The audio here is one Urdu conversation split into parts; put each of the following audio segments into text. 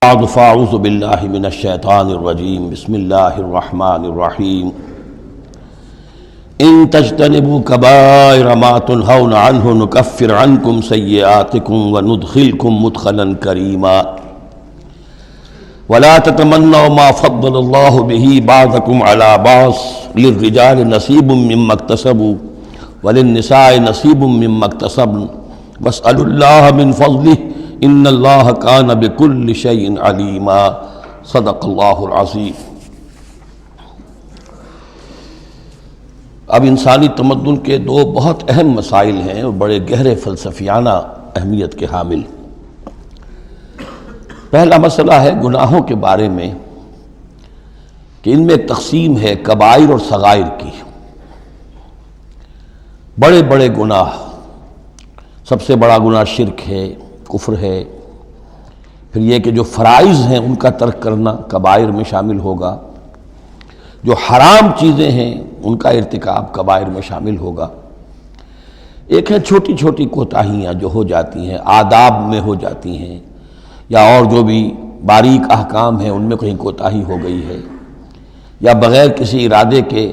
بعد فاعوذ باللہ من الشیطان الرجیم بسم اللہ الرحمن الرحیم ان تجتنبوا کبائر ما تنہون عنہ نکفر عنکم سیئاتکم وندخلکم مدخلا کریما ولا تتمنوا ما فضل اللہ به بعضکم علی بعض للرجال نصیب مما اکتسبوا وللنساء نصیب مما اکتسبن واسألوا اللہ من فضلہ ان اللہ کان بکل شیء علیما صدق اللہ العظیم۔ اب انسانی تمدن کے دو بہت اہم مسائل ہیں اور بڑے گہرے فلسفیانہ اہمیت کے حامل۔ پہلا مسئلہ ہے گناہوں کے بارے میں کہ ان میں ایک تقسیم ہے کبائر اور صغائر کی۔ بڑے بڑے گناہ، سب سے بڑا گناہ شرک ہے، کفر ہے، پھر یہ کہ جو فرائض ہیں ان کا ترک کرنا کبائر میں شامل ہوگا، جو حرام چیزیں ہیں ان کا ارتکاب کبائر میں شامل ہوگا۔ ایک ہے چھوٹی چھوٹی کوتاہیاں جو ہو جاتی ہیں، آداب میں ہو جاتی ہیں، یا اور جو بھی باریک احکام ہیں ان میں کہیں کوتاہی ہو گئی ہے، یا بغیر کسی ارادے کے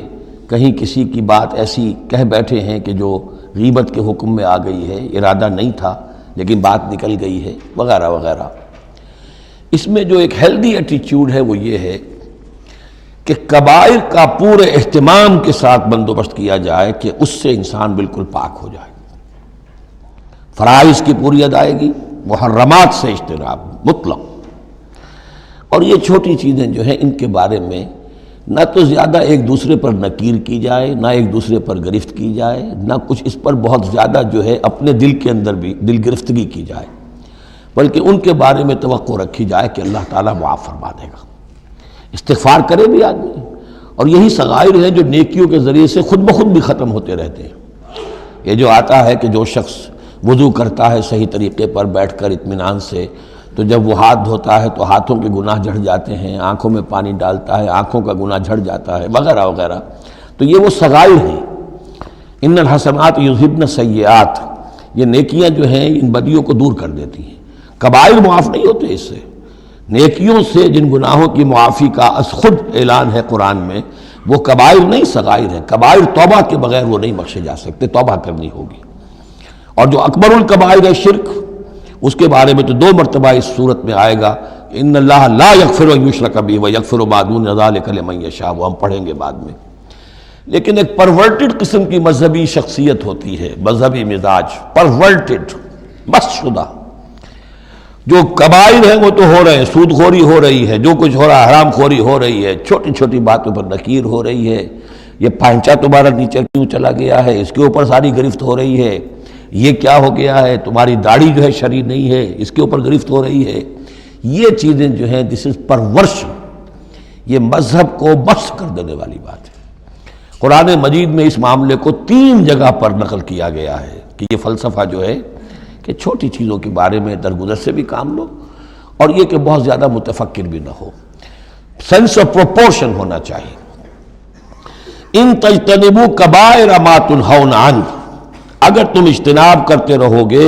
کہیں کسی کی بات ایسی کہہ بیٹھے ہیں کہ جو غیبت کے حکم میں آ گئی ہے، ارادہ نہیں تھا لیکن بات نکل گئی ہے، وغیرہ وغیرہ۔ اس میں جو ایک ہیلدی ایٹیچیوڈ ہے وہ یہ ہے کہ کبائر کا پورے اہتمام کے ساتھ بندوبست کیا جائے کہ اس سے انسان بالکل پاک ہو جائے، فرائض کی پوری ادائیگی، محرمات سے اجتناب مطلق۔ اور یہ چھوٹی چیزیں جو ہیں ان کے بارے میں نہ تو زیادہ ایک دوسرے پر نکیر کی جائے، نہ ایک دوسرے پر گرفت کی جائے، نہ کچھ اس پر بہت زیادہ جو ہے اپنے دل کے اندر بھی دل گرفتگی کی جائے، بلکہ ان کے بارے میں توقع رکھی جائے کہ اللہ تعالیٰ معاف فرما دے گا، استغفار کرے بھی آدمی۔ اور یہی صغائر ہیں جو نیکیوں کے ذریعے سے خود بخود بھی ختم ہوتے رہتے ہیں۔ یہ جو آتا ہے کہ جو شخص وضو کرتا ہے صحیح طریقے پر بیٹھ کر اطمینان سے، تو جب وہ ہاتھ دھوتا ہے تو ہاتھوں کے گناہ جھڑ جاتے ہیں، آنکھوں میں پانی ڈالتا ہے آنکھوں کا گناہ جھڑ جاتا ہے، وغیرہ وغیرہ۔ تو یہ وہ صغائر ہیں۔ ان الحسنات یذہبن السیئات، یہ نیکیاں جو ہیں ان بدیوں کو دور کر دیتی ہیں۔ کبائر معاف نہیں ہوتے اس سے، نیکیوں سے جن گناہوں کی معافی کا از خود اعلان ہے قرآن میں، وہ کبائر نہیں صغائر ہیں۔ کبائر توبہ کے بغیر وہ نہیں بخشے جا سکتے، توبہ کرنی ہوگی۔ اور جو اکبر الکبائر ہے شرک، اس کے بارے میں تو دو مرتبہ اس صورت میں آئے گا کہ ان اللہ لا یغفر ان یشرک بہ ویغفر ما دون ذلک لمن یشاء، وہ ہم پڑھیں گے بعد میں۔ لیکن ایک پرورٹڈ قسم کی مذہبی شخصیت ہوتی ہے، مذہبی مزاج، پرورٹڈ، مست شدہ۔ جو کبائر ہیں وہ تو ہو رہے ہیں، سود خوری ہو رہی ہے، جو کچھ ہو رہا ہے حرام خوری ہو رہی ہے، چھوٹی چھوٹی باتوں پر نکیر ہو رہی ہے، یہ پانچا تمہارا نیچے کیوں چلا گیا ہے، اس کے اوپر ساری گرفت ہو رہی ہے، یہ کیا ہو گیا ہے، تمہاری داڑھی جو ہے شرعی نہیں ہے، اس کے اوپر گرفت ہو رہی ہے۔ یہ چیزیں جو ہیں دس از پرورشن، یہ مذہب کو مست کر دینے والی بات ہے۔ قرآن مجید میں اس معاملے کو 3 جگہ پر نقل کیا گیا ہے کہ یہ فلسفہ جو ہے کہ چھوٹی چیزوں کے بارے میں درگزر سے بھی کام لو، اور یہ کہ بہت زیادہ متفکر بھی نہ ہو، سینس آف پروپورشن ہونا چاہیے۔ ان تجتنبوا کبائر ما تنہون عنہ، اگر تم اجتناب کرتے رہو گے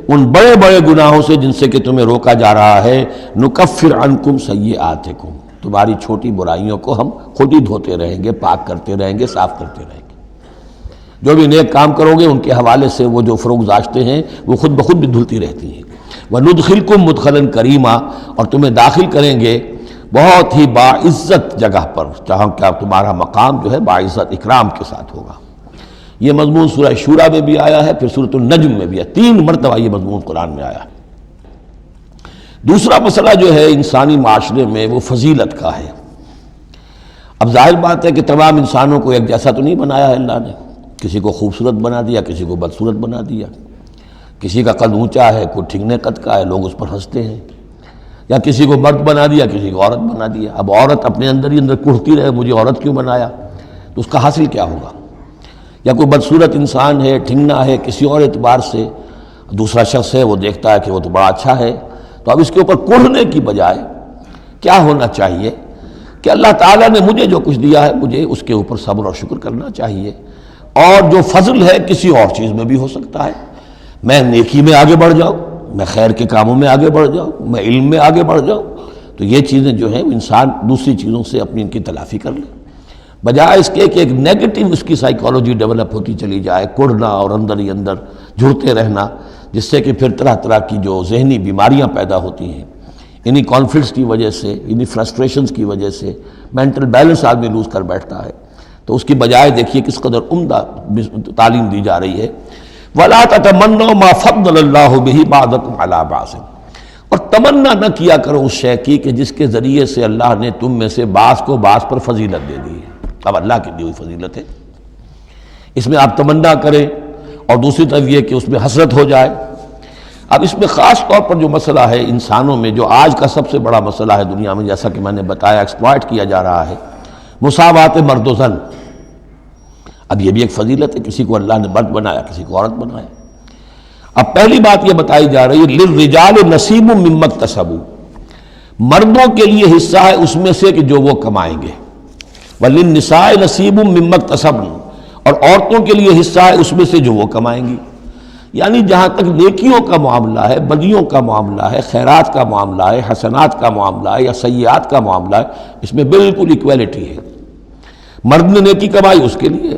ان بڑے بڑے گناہوں سے جن سے کہ تمہیں روکا جا رہا ہے، نکفر عنکم سیئاتکم، تمہاری چھوٹی برائیوں کو ہم خود ہی دھوتے رہیں گے، پاک کرتے رہیں گے، صاف کرتے رہیں گے۔ جو بھی نیک کام کرو گے ان کے حوالے سے وہ جو فروغ داشتیں ہیں وہ خود بخود بھی دھلتی رہتی ہیں۔ وندخلکم مدخلا کریما، اور تمہیں داخل کریں گے بہت ہی باعزت جگہ پر، جہاں کیا تمہارا مقام جو ہے باعزت اکرام کے ساتھ ہوگا۔ یہ مضمون سورہ شورى میں بھی آیا ہے، پھر سورۃ النجم میں بھی ہے، 3 مرتبہ یہ مضمون قرآن میں آیا ہے۔ دوسرا مسئلہ جو ہے انسانی معاشرے میں وہ فضیلت کا ہے۔ اب ظاہر بات ہے کہ تمام انسانوں کو ایک جیسا تو نہیں بنایا ہے اللہ نے، کسی کو خوبصورت بنا دیا، کسی کو بدصورت بنا دیا، کسی کا قد اونچا ہے، کوئی ٹھگنے قد کا ہے، لوگ اس پر ہنستے ہیں، یا کسی کو مرد بنا دیا، کسی کو عورت بنا دیا۔ اب عورت اپنے اندر ہی اندر کڑھتی رہے مجھے عورت کیوں بنایا، تو اس کا حاصل کیا ہوگا؟ یا کوئی بدصورت انسان ہے، ٹھنگنا ہے کسی اور اعتبار سے، دوسرا شخص ہے وہ دیکھتا ہے کہ وہ تو بڑا اچھا ہے، تو اب اس کے اوپر کڑھنے کی بجائے کیا ہونا چاہیے کہ اللہ تعالیٰ نے مجھے جو کچھ دیا ہے مجھے اس کے اوپر صبر اور شکر کرنا چاہیے، اور جو فضل ہے کسی اور چیز میں بھی ہو سکتا ہے، میں نیکی میں آگے بڑھ جاؤں، میں خیر کے کاموں میں آگے بڑھ جاؤں، میں علم میں آگے بڑھ جاؤں، تو یہ چیزیں جو ہیں انسان دوسری چیزوں سے اپنی ان کی تلافی کر لے، بجائے اس کے کہ ایک نیگیٹو اس کی سائیکالوجی ڈیولپ ہوتی چلی جائے، کڑنا اور اندر ہی اندر جھڑتے رہنا، جس سے کہ پھر طرح طرح کی جو ذہنی بیماریاں پیدا ہوتی ہیں انہی کانفلکٹس کی وجہ سے، انہی فرسٹریشنز کی وجہ سے مینٹل بیلنس آدمی لوز کر بیٹھتا ہے۔ تو اس کی بجائے دیکھیے کس قدر عمدہ تعلیم دی جا رہی ہے، وَلَا تَتَمَنَّوْا مَا فَضَّلَ اللَّهُ بِهِ بَعْضَكُمْ عَلَىٰ بَعْضٍ، اور تمنا نہ کیا کرو اس شے کی کہ جس کے ذریعے سے اللہ نے تم میں سے بعض کو بعض پر فضیلت دے دی ہے۔ اب اللہ کی دی ہوئی فضیلت ہے، اس میں آپ تمنا کریں، اور دوسری طرف یہ کہ اس میں حسرت ہو جائے۔ اب اس میں خاص طور پر جو مسئلہ ہے انسانوں میں، جو آج کا سب سے بڑا مسئلہ ہے دنیا میں، جیسا کہ میں نے بتایا ایکسپلائٹ کیا جا رہا ہے، مساوات مرد و زن۔ اب یہ بھی ایک فضیلت ہے، کسی کو اللہ نے مرد بنایا، کسی کو عورت بنایا۔ اب پہلی بات یہ بتائی جا رہی ہے للرجال نصیب مما اکتسبوا، مردوں کے لیے حصہ ہے اس میں سے کہ جو وہ کمائیں گے، وللنساء نصیب مما اکتسبن، اور عورتوں کے لیے حصہ ہے اس میں سے جو وہ کمائیں گی۔ یعنی جہاں تک نیکیوں کا معاملہ ہے، بدیوں کا معاملہ ہے، خیرات کا معاملہ ہے، حسنات کا معاملہ ہے یا سیئات کا معاملہ ہے، اس میں بالکل ایکویلٹی ہے۔ مرد نے نیکی کمائی اس کے لیے،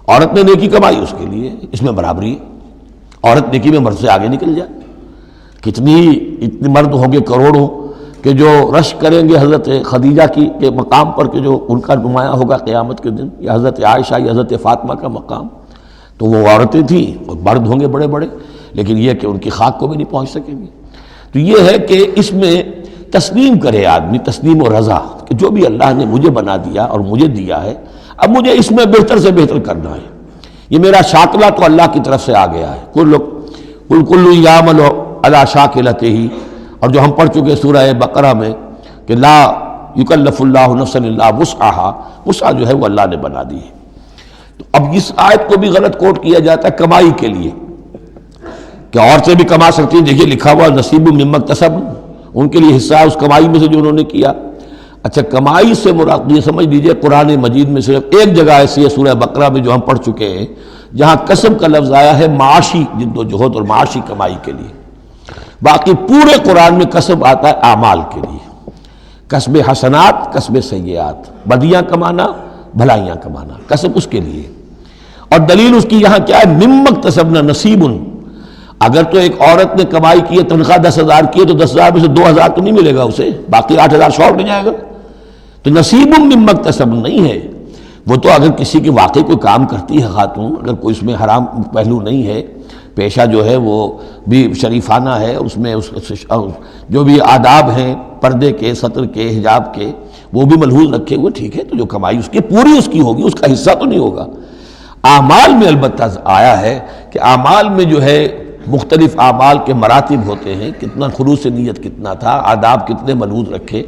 عورت نے نیکی کمائی اس کے لیے، اس میں برابری ہے۔ عورت نیکی میں مرد سے آگے نکل جائے، اتنے مرد ہوں گے کروڑوں کہ جو رش کریں گے حضرت خدیجہ کی کے مقام پر، کہ جو ان کا نمایاں ہوگا قیامت کے دن، یا حضرت عائشہ یا حضرت فاطمہ کا مقام، تو وہ عورتیں تھیں اور مرد ہوں گے بڑے بڑے، لیکن یہ کہ ان کی خاک کو بھی نہیں پہنچ سکیں گے۔ تو یہ ہے کہ اس میں تسلیم کرے آدمی، تسلیم و رضا، کہ جو بھی اللہ نے مجھے بنا دیا اور مجھے دیا ہے، اب مجھے اس میں بہتر سے بہتر کرنا ہے۔ یہ میرا شاکلہ تو اللہ کی طرف سے آ گیا ہے، کل یعمل علی شاکلتہ، اور جو ہم پڑھ چکے سورہ بقرہ میں کہ لا یکلف اللہ نفسا الا وسعہا، وسع جو ہے وہ اللہ نے بنا دی ہے۔ تو اب اس آیت کو بھی غلط کوٹ کیا جاتا ہے کمائی کے لیے، کہ عورتیں بھی کما سکتی ہیں، دیکھیے لکھا ہوا نصیب مما اکتسب، ان کے لیے حصہ ہے اس کمائی میں سے جو انہوں نے کیا۔ اچھا، کمائی سے مراد یہ سمجھ لیجئے قرآن مجید میں صرف ایک جگہ ایسی ہے سورہ بقرہ میں جو ہم پڑھ چکے ہیں، جہاں کسب کا لفظ آیا ہے معاشی جد و جہد اور معاشی کمائی کے لیے۔ باقی پورے قرآن میں کسب آتا ہے اعمال کے لیے، کسب حسنات، کسب سیئات، بدیاں کمانا، بھلائیاں کمانا، کسب اس کے لیے۔ اور دلیل اس کی یہاں کیا ہے، مما اکتسبنا نصیب۔ اگر تو ایک عورت نے کمائی کی ہے، تنخواہ 10,000 کی ہے، تو 10,000 میں سے 2,000 تو نہیں ملے گا اسے، باقی 8,000 شارٹ میں جائے گا۔ تو نصیب مما اکتسب نہیں ہے وہ، تو اگر کسی کی واقعی کوئی کام کرتی ہے خاتون، اگر کوئی اس میں حرام پہلو نہیں ہے، پیشہ جو ہے وہ بھی شریفانہ ہے، اس میں جو بھی آداب ہیں پردے کے، سطر کے، حجاب کے، وہ بھی ملحوظ رکھے ہوئے، ٹھیک ہے، تو جو کمائی اس کی پوری اس کی ہوگی، اس کا حصہ تو نہیں ہوگا۔ اعمال میں البتہ آیا ہے کہ اعمال میں جو ہے مختلف اعمال کے مراتب ہوتے ہیں، کتنا خلوص نیت کتنا تھا، آداب کتنے ملحوظ رکھے،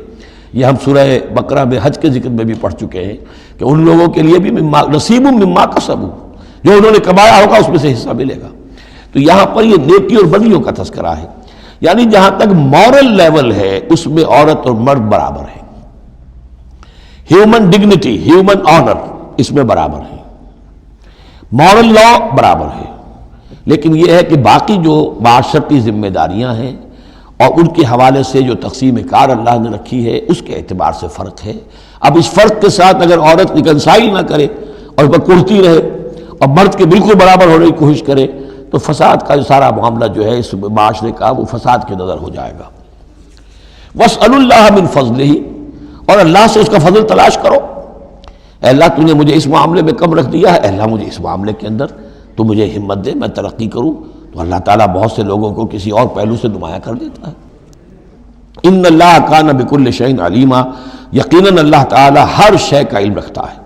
یہ ہم سورہ بقرہ میں حج کے ذکر میں بھی پڑھ چکے ہیں کہ ان لوگوں کے لیے بھی نصیب مما کسبوا، جو انہوں نے کمایا ہوگا اس میں سے حصہ ملے گا۔ تو یہاں پر یہ نیکی اور بدیوں کا تذکرہ ہے، یعنی جہاں تک مورل لیول ہے اس میں عورت اور مرد برابر ہیں، ہیومن ڈگنیٹی، ہیومن آنر اس میں برابر ہے، مورل لا برابر ہے۔ لیکن یہ ہے کہ باقی جو معاشرتی ذمہ داریاں ہیں اور ان کے حوالے سے جو تقسیم کار اللہ نے رکھی ہے، اس کے اعتبار سے فرق ہے۔ اب اس فرق کے ساتھ اگر عورت ریکنسائل نہ کرے اور اس پر کڑتی رہے اور مرد کے بالکل برابر ہونے کی کوشش کرے، تو فساد کا جو سارا معاملہ جو ہے اس معاشرے کا، وہ فساد کے نظر ہو جائے گا۔ وَاسْأَلُوا اللَّهَ مِن فَضْلِهِ، اور اللہ سے اس کا فضل تلاش کرو۔ اے اللہ تو نے مجھے اس معاملے میں کم رکھ دیا ہے، اے اللہ مجھے اس معاملے کے اندر تو مجھے ہمت دے، میں ترقی کروں۔ تو اللہ تعالیٰ بہت سے لوگوں کو کسی اور پہلو سے نمایاں کر دیتا ہے۔ ان اللہ کان بکل شیء علیما، یقیناً اللہ تعالیٰ ہر شے کا علم رکھتا ہے۔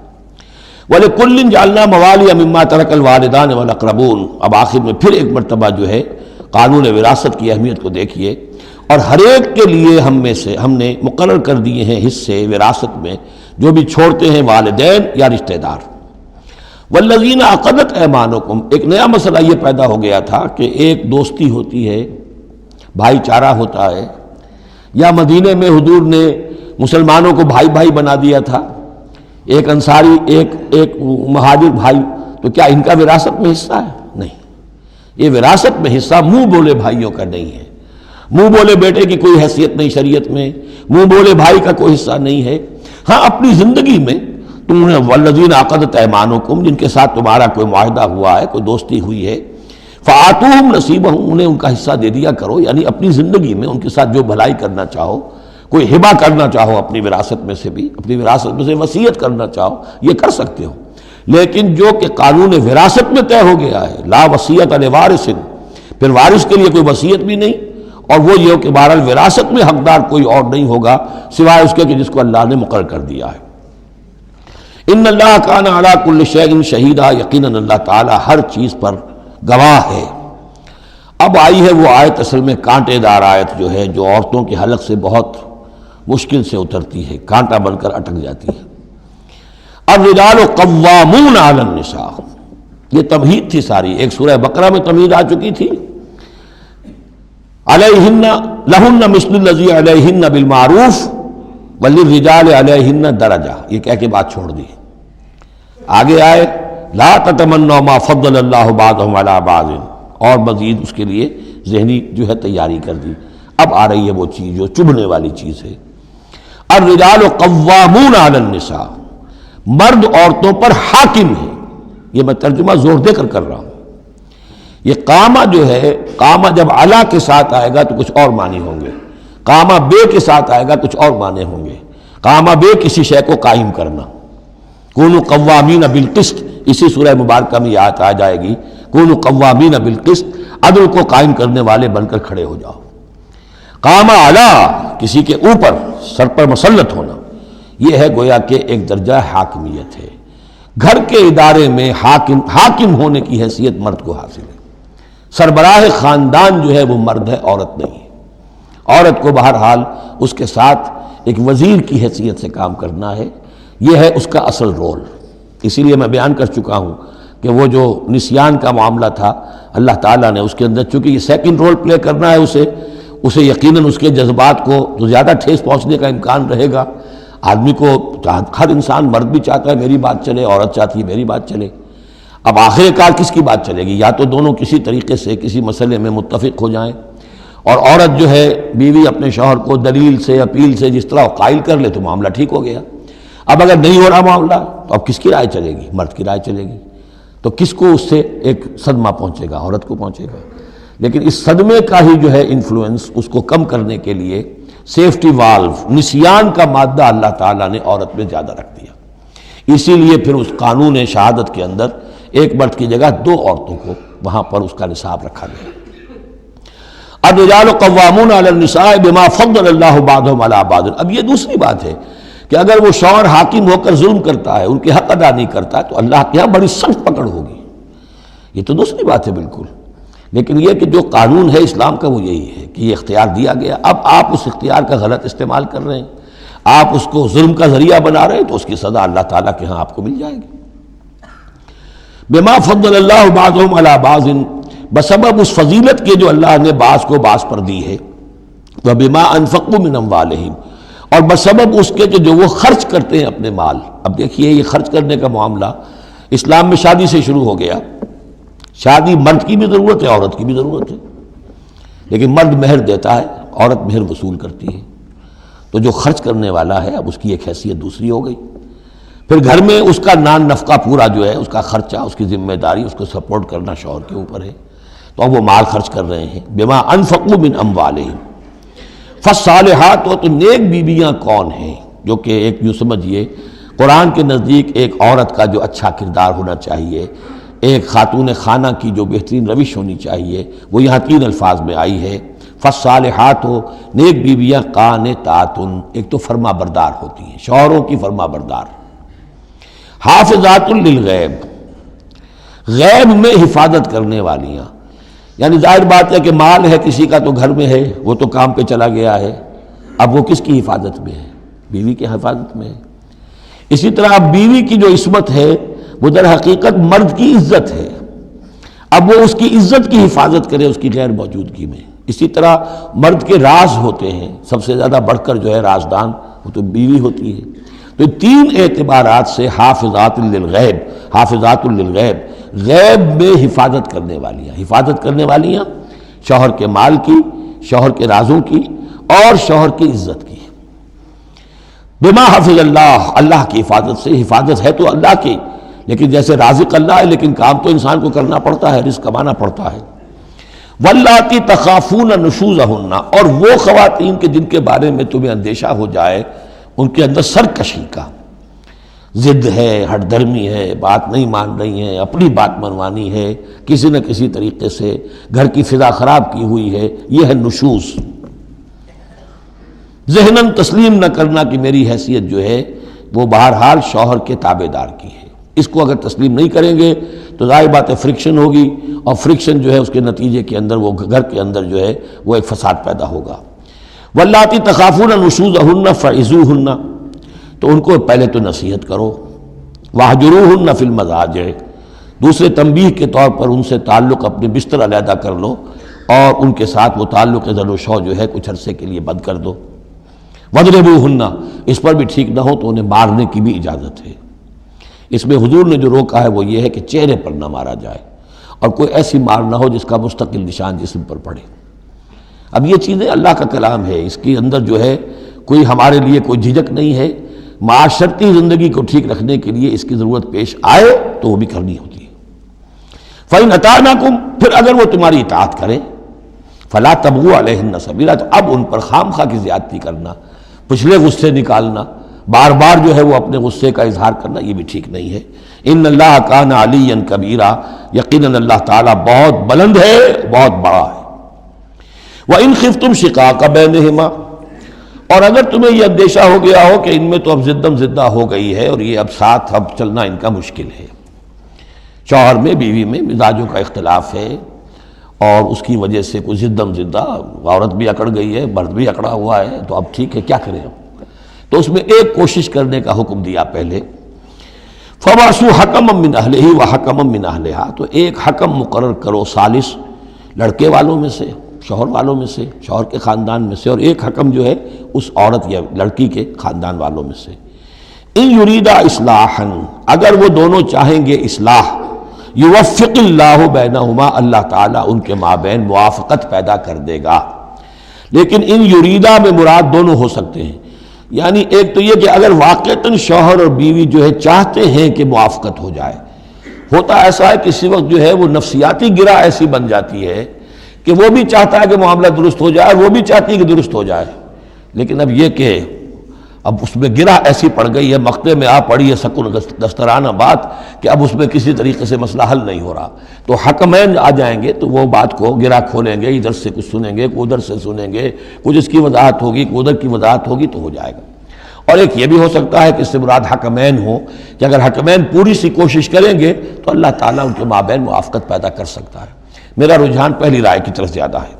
وَلِكُلٍّ جَعَلْنَا مَوَالِيَ مِمَّا تَرَكَ الْوَالِدَانِ وَالْأَقْرَبُونَ، اب آخر میں پھر ایک مرتبہ جو ہے قانون وراثت کی اہمیت کو دیکھیے، اور ہر ایک کے لیے ہم نے مقرر کر دیے ہیں حصے وراثت میں جو بھی چھوڑتے ہیں والدین یا رشتہ دار۔ وَالَّذِينَ عَقَدَتْ أَيْمَانُكُمْ، ایک نیا مسئلہ یہ پیدا ہو گیا تھا کہ ایک دوستی ہوتی ہے، بھائی چارہ ہوتا ہے، یا مدینے میں حضور نے مسلمانوں کو بھائی بھائی بنا دیا تھا، ایک انصاری ایک مہاجر بھائی، تو کیا ان کا وراثت میں حصہ ہے؟ نہیں، یہ وراثت میں حصہ منہ بولے بھائیوں کا نہیں ہے، منہ بولے بیٹے کی کوئی حیثیت نہیں شریعت میں، منہ بولے بھائی کا کوئی حصہ نہیں ہے۔ ہاں اپنی زندگی میں تم نے والذین عقدت ایمانکم، جن کے ساتھ تمہارا کوئی معاہدہ ہوا ہے، کوئی دوستی ہوئی ہے، فآتوہم نصیبہم، انہیں ان کا حصہ دے دیا کرو، یعنی اپنی زندگی میں ان کے ساتھ جو بھلائی کرنا چاہو، کوئی ہبہ کرنا چاہو اپنی وراثت میں سے بھی، اپنی وراثت میں سے وصیت کرنا چاہو، یہ کر سکتے ہو۔ لیکن جو کہ قانون وراثت میں طے ہو گیا ہے، لا وصیت لوارث، پھر وارث کے لیے کوئی وصیت بھی نہیں، اور وہ یہ کہ بہرحال وراثت میں حقدار کوئی اور نہیں ہوگا سوائے اس کے کہ جس کو اللہ نے مقرر کر دیا ہے۔ ان اللہ کان علی کل شیء شہیدا، یقیناً اللہ تعالیٰ ہر چیز پر گواہ ہے۔ اب آئی ہے وہ آیت، اصل میں کانٹے دار آیت جو ہے، جو عورتوں کے حلق سے بہت مشکل سے اترتی ہے، کانٹا بن کر اٹک جاتی ہے۔ الرجال قوامون علی النساء، یہ تمہید تھی ساری، ایک سورہ بقرہ میں تمہید آ چکی تھی، علیہن لہن مثل الذی علیہن بالمعروف وللرجال علیہن درجہ، یہ کہہ کے بات چھوڑ دی۔ آگے آئے لا تتمنوا ما فضل اللہ بعضهم علی بعض، اور مزید اس کے لیے ذہنی جو ہے تیاری کر دی۔ اب آ رہی ہے وہ چیز جو چبھنے والی چیز ہے۔ الرجال قوامون علی النساء، مرد عورتوں پر حاکم ہے۔ یہ میں ترجمہ زور دے کر رہا ہوں۔ یہ قامہ جو ہے، قامہ جب علا کے ساتھ آئے گا تو کچھ اور معنی ہوں گے، قامہ بے کے ساتھ آئے گا کچھ اور معنی ہوں گے۔ قامہ بے کسی شے کو قائم کرنا، کونوا قوامین بالقسط، اسی سورہ مبارکہ میں یہ آیت آ جائے گی، کونوا قوامین بالقسط، عدل کو قائم کرنے والے بن کر کھڑے ہو جاؤ۔ قامہ علا، کسی کے اوپر، سر پر مسلط ہونا، یہ ہے گویا کہ ایک درجہ حاکمیت ہے۔ گھر کے ادارے میں حاکم ہونے کی حیثیت مرد کو حاصل ہے۔ سربراہ خاندان جو ہے وہ مرد ہے، عورت نہیں ہے۔ عورت کو بہرحال اس کے ساتھ ایک وزیر کی حیثیت سے کام کرنا ہے، یہ ہے اس کا اصل رول۔ اسی لیے میں بیان کر چکا ہوں کہ وہ جو نسیان کا معاملہ تھا، اللہ تعالیٰ نے اس کے اندر، چونکہ یہ سیکنڈ رول پلے کرنا ہے اسے یقیناً اس کے جذبات کو تو زیادہ ٹھیس پہنچنے کا امکان رہے گا۔ آدمی کو، ہر انسان، مرد بھی چاہتا ہے میری بات چلے، عورت چاہتی ہے میری بات چلے۔ اب آخر کار کس کی بات چلے گی؟ یا تو دونوں کسی طریقے سے کسی مسئلے میں متفق ہو جائیں، اور عورت جو ہے بیوی اپنے شوہر کو دلیل سے، اپیل سے جس طرح قائل کر لے تو معاملہ ٹھیک ہو گیا۔ اب اگر نہیں ہو رہا معاملہ تو اب کس کی رائے چلے گی؟ مرد کی رائے چلے گی۔ تو کس کو اس سے ایک صدمہ پہنچے گا؟ عورت کو پہنچے گا۔ لیکن اس صدمے کا ہی جو ہے انفلوئنس، اس کو کم کرنے کے لیے سیفٹی والو، نسیان کا مادہ اللہ تعالیٰ نے عورت میں زیادہ رکھ دیا۔ اسی لیے پھر اس قانون شہادت کے اندر ایک مرد کی جگہ 2 عورتوں کو وہاں پر اس کا نصاب رکھا گیا۔ الرجال قوامون علی النساء بما فضل اللہ بعضهم علی بعض۔ اب یہ دوسری بات ہے کہ اگر وہ شوہر حاکم ہو کر ظلم کرتا ہے، ان کے حق ادا نہیں کرتا، تو اللہ کے یہاں بڑی سخت پکڑ ہوگی، یہ تو دوسری بات ہے بالکل۔ لیکن یہ کہ جو قانون ہے اسلام کا وہ یہی ہے کہ یہ اختیار دیا گیا، اب آپ اس اختیار کا غلط استعمال کر رہے ہیں، آپ اس کو ظلم کا ذریعہ بنا رہے ہیں، تو اس کی سزا اللہ تعالیٰ کے ہاں آپ کو مل جائے گی۔ بما فضل اللہ بعضهم علی بعض، بسبب اس فضیلت کے جو اللہ نے بعض کو بعض پر دی ہے، وبما انفقوا من اموالہم، اور بسبب اس کے کہ جو وہ خرچ کرتے ہیں اپنے مال۔ اب دیکھیے یہ خرچ کرنے کا معاملہ اسلام میں شادی سے شروع ہو گیا۔ شادی مرد کی بھی ضرورت ہے، عورت کی بھی ضرورت ہے، لیکن مرد مہر دیتا ہے، عورت مہر وصول کرتی ہے۔ تو جو خرچ کرنے والا ہے اب اس کی ایک حیثیت دوسری ہو گئی۔ پھر گھر میں اس کا نان نفقہ پورا جو ہے، اس کا خرچہ، اس کی ذمہ داری، اس کو سپورٹ کرنا شوہر کے اوپر ہے، تو اب وہ مال خرچ کر رہے ہیں۔ بما انفقوا من اموالہم، فالصالحات، تو نیک بیویاں کون ہیں؟ جو کہ ایک یوں سمجھیے قرآن کے نزدیک ایک عورت کا جو اچھا کردار ہونا چاہیے، ایک خاتون خانہ کی جو بہترین روش ہونی چاہیے، وہ یہاں 3 الفاظ میں آئی ہے۔ فالصالحات، نیک بیویاں، قانتات، ایک تو فرما بردار ہوتی ہیں، شوہروں کی فرما بردار، حافظات للغیب، غیب میں حفاظت کرنے والیاں، یعنی ظاہر بات ہے کہ مال ہے کسی کا تو گھر میں ہے، وہ تو کام پہ چلا گیا ہے، اب وہ کس کی حفاظت میں ہے؟ بیوی کی حفاظت میں ہے۔ اسی طرح اب بیوی کی جو عصمت ہے وہ در حقیقت مرد کی عزت ہے، اب وہ اس کی عزت کی حفاظت کرے اس کی غیر موجودگی میں۔ اسی طرح مرد کے راز ہوتے ہیں، سب سے زیادہ بڑھ کر جو ہے رازدان وہ تو بیوی ہوتی ہے، تو تو تین اعتبارات سے حافظات للغیب، حافظات للغیب، غیب میں حفاظت کرنے والیاں، حفاظت کرنے والیاں شوہر کے مال کی، شوہر کے رازوں کی اور شوہر کی عزت کی۔ بما حفظ اللہ، اللہ کی حفاظت سے، حفاظت ہے تو اللہ کی، لیکن جیسے رازق اللہ ہے لیکن کام تو انسان کو کرنا پڑتا ہے، رزق کمانا پڑتا ہے۔ واللاتی تخافون نشوزہن، اور وہ خواتین کے جن کے بارے میں تمہیں اندیشہ ہو جائے ان کے اندر سرکشی کا، ضد ہے، ہٹ درمی ہے، بات نہیں مان رہی ہیں، اپنی بات منوانی ہے، کسی نہ کسی طریقے سے گھر کی فضا خراب کی ہوئی ہے، یہ ہے نشوز۔ ذہناً تسلیم نہ کرنا کہ میری حیثیت جو ہے وہ بہرحال شوہر کے تابع دار کی ہے، اس کو اگر تسلیم نہیں کریں گے تو ظاہر بات ہے فرکشن ہوگی، اور فرکشن جو ہے اس کے نتیجے کے اندر وہ گھر کے اندر جو ہے وہ ایک فساد پیدا ہوگا۔ واللاتی تخافون نشوزہن فعظوہن، تو ان کو پہلے تو نصیحت کرو، واہجروہن فی المضاجع، دوسرے تنبیہ کے طور پر ان سے تعلق اپنے بستر علیحدہ کر لو اور ان کے ساتھ وہ تعلق زد و شو جو ہے کچھ عرصے کے لیے بند کر دو۔ وَاضْرِبُوهُنَّ، اس پر بھی ٹھیک نہ ہو تو انہیں مارنے کی بھی اجازت ہے۔ اس میں حضور نے جو روکا ہے وہ یہ ہے کہ چہرے پر نہ مارا جائے اور کوئی ایسی مار نہ ہو جس کا مستقل نشان جسم پر پڑے۔ اب یہ چیزیں اللہ کا کلام ہے، اس کے اندر جو ہے کوئی ہمارے لیے کوئی جھجک نہیں ہے، معاشرتی زندگی کو ٹھیک رکھنے کے لیے اس کی ضرورت پیش آئے تو وہ بھی کرنی ہوتی ہے۔ فَإِنْ أَطَعْنَكُمْ، پھر اگر وہ تمہاری اطاعت کریں، فَلَا تَبْغُوا عَلَيْهِنَّ سَبِيلًا، تو اب ان پر خام خواہ کی زیادتی کرنا، پچھلے غصے نکالنا، بار بار جو ہے وہ اپنے غصے کا اظہار کرنا، یہ بھی ٹھیک نہیں ہے۔ ان اللہ کان علیٰ کبیرا، یقیناً اللہ تعالیٰ بہت بلند ہے، بہت بڑا ہے۔ وَإِنْ خِفْتُمْ شِقَاقَ بَيْنِهِمَا، اور اگر تمہیں یہ اندیشہ ہو گیا ہو کہ ان میں تو اب زدم زدہ ہو گئی ہے اور یہ اب ساتھ اب چلنا ان کا مشکل ہے، شوہر میں بیوی میں مزاجوں کا اختلاف ہے اور اس کی وجہ سے کوئی زدم زدہ، عورت بھی اکڑ گئی ہے، مرد بھی اکڑا ہوا ہے، تو اب ٹھیک ہے کیا کریں ہم؟ تو اس میں ایک کوشش کرنے کا حکم دیا پہلے، فَبَعْثُوا حَكَمًا مِّنْ أَهْلِهِ وَحَكَمًا مِّنْ أَهْلِهَا، تو ایک حکم مقرر کرو ثالث، لڑکے والوں میں سے، شوہر والوں میں سے، شوہر کے خاندان میں سے، اور ایک حکم جو ہے اس عورت یا لڑکی کے خاندان والوں میں سے۔ إِن يُرِيدَا إِصْلَاحًا، اگر وہ دونوں چاہیں گے اصلاح، یوفق اللہ بینہما، اللہ تعالیٰ ان کے مابین موافقت پیدا کر دے گا۔ لیکن ان یریدہ میں مراد دونوں ہو سکتے ہیں، یعنی ایک تو یہ کہ اگر واقعتاً شوہر اور بیوی جو ہے چاہتے ہیں کہ موافقت ہو جائے، ہوتا ایسا ہے کسی وقت جو ہے وہ نفسیاتی گرہ ایسی بن جاتی ہے کہ وہ بھی چاہتا ہے کہ معاملہ درست ہو جائے اور وہ بھی چاہتی ہے کہ درست ہو جائے، لیکن اب یہ کہ اب اس میں گرہ ایسی پڑ گئی ہے، مقطع میں آ پڑی ہے سکون دسترانہ بات کہ اب اس میں کسی طریقے سے مسئلہ حل نہیں ہو رہا، تو حکمین آ جائیں گے تو وہ بات کو گرہ کھولیں گے، ادھر سے کچھ سنیں گے، ادھر سے سنیں گے، کچھ اس کی وضاحت ہوگی، ادھر کی وضاحت ہوگی تو ہو جائے گا۔ اور ایک یہ بھی ہو سکتا ہے کہ اس سے مراد حکمین ہو کہ اگر حکمین پوری سی کوشش کریں گے تو اللہ تعالیٰ ان کے مابین موافقت پیدا کر سکتا ہے۔ میرا رجحان پہلی رائے کی طرف زیادہ ہے۔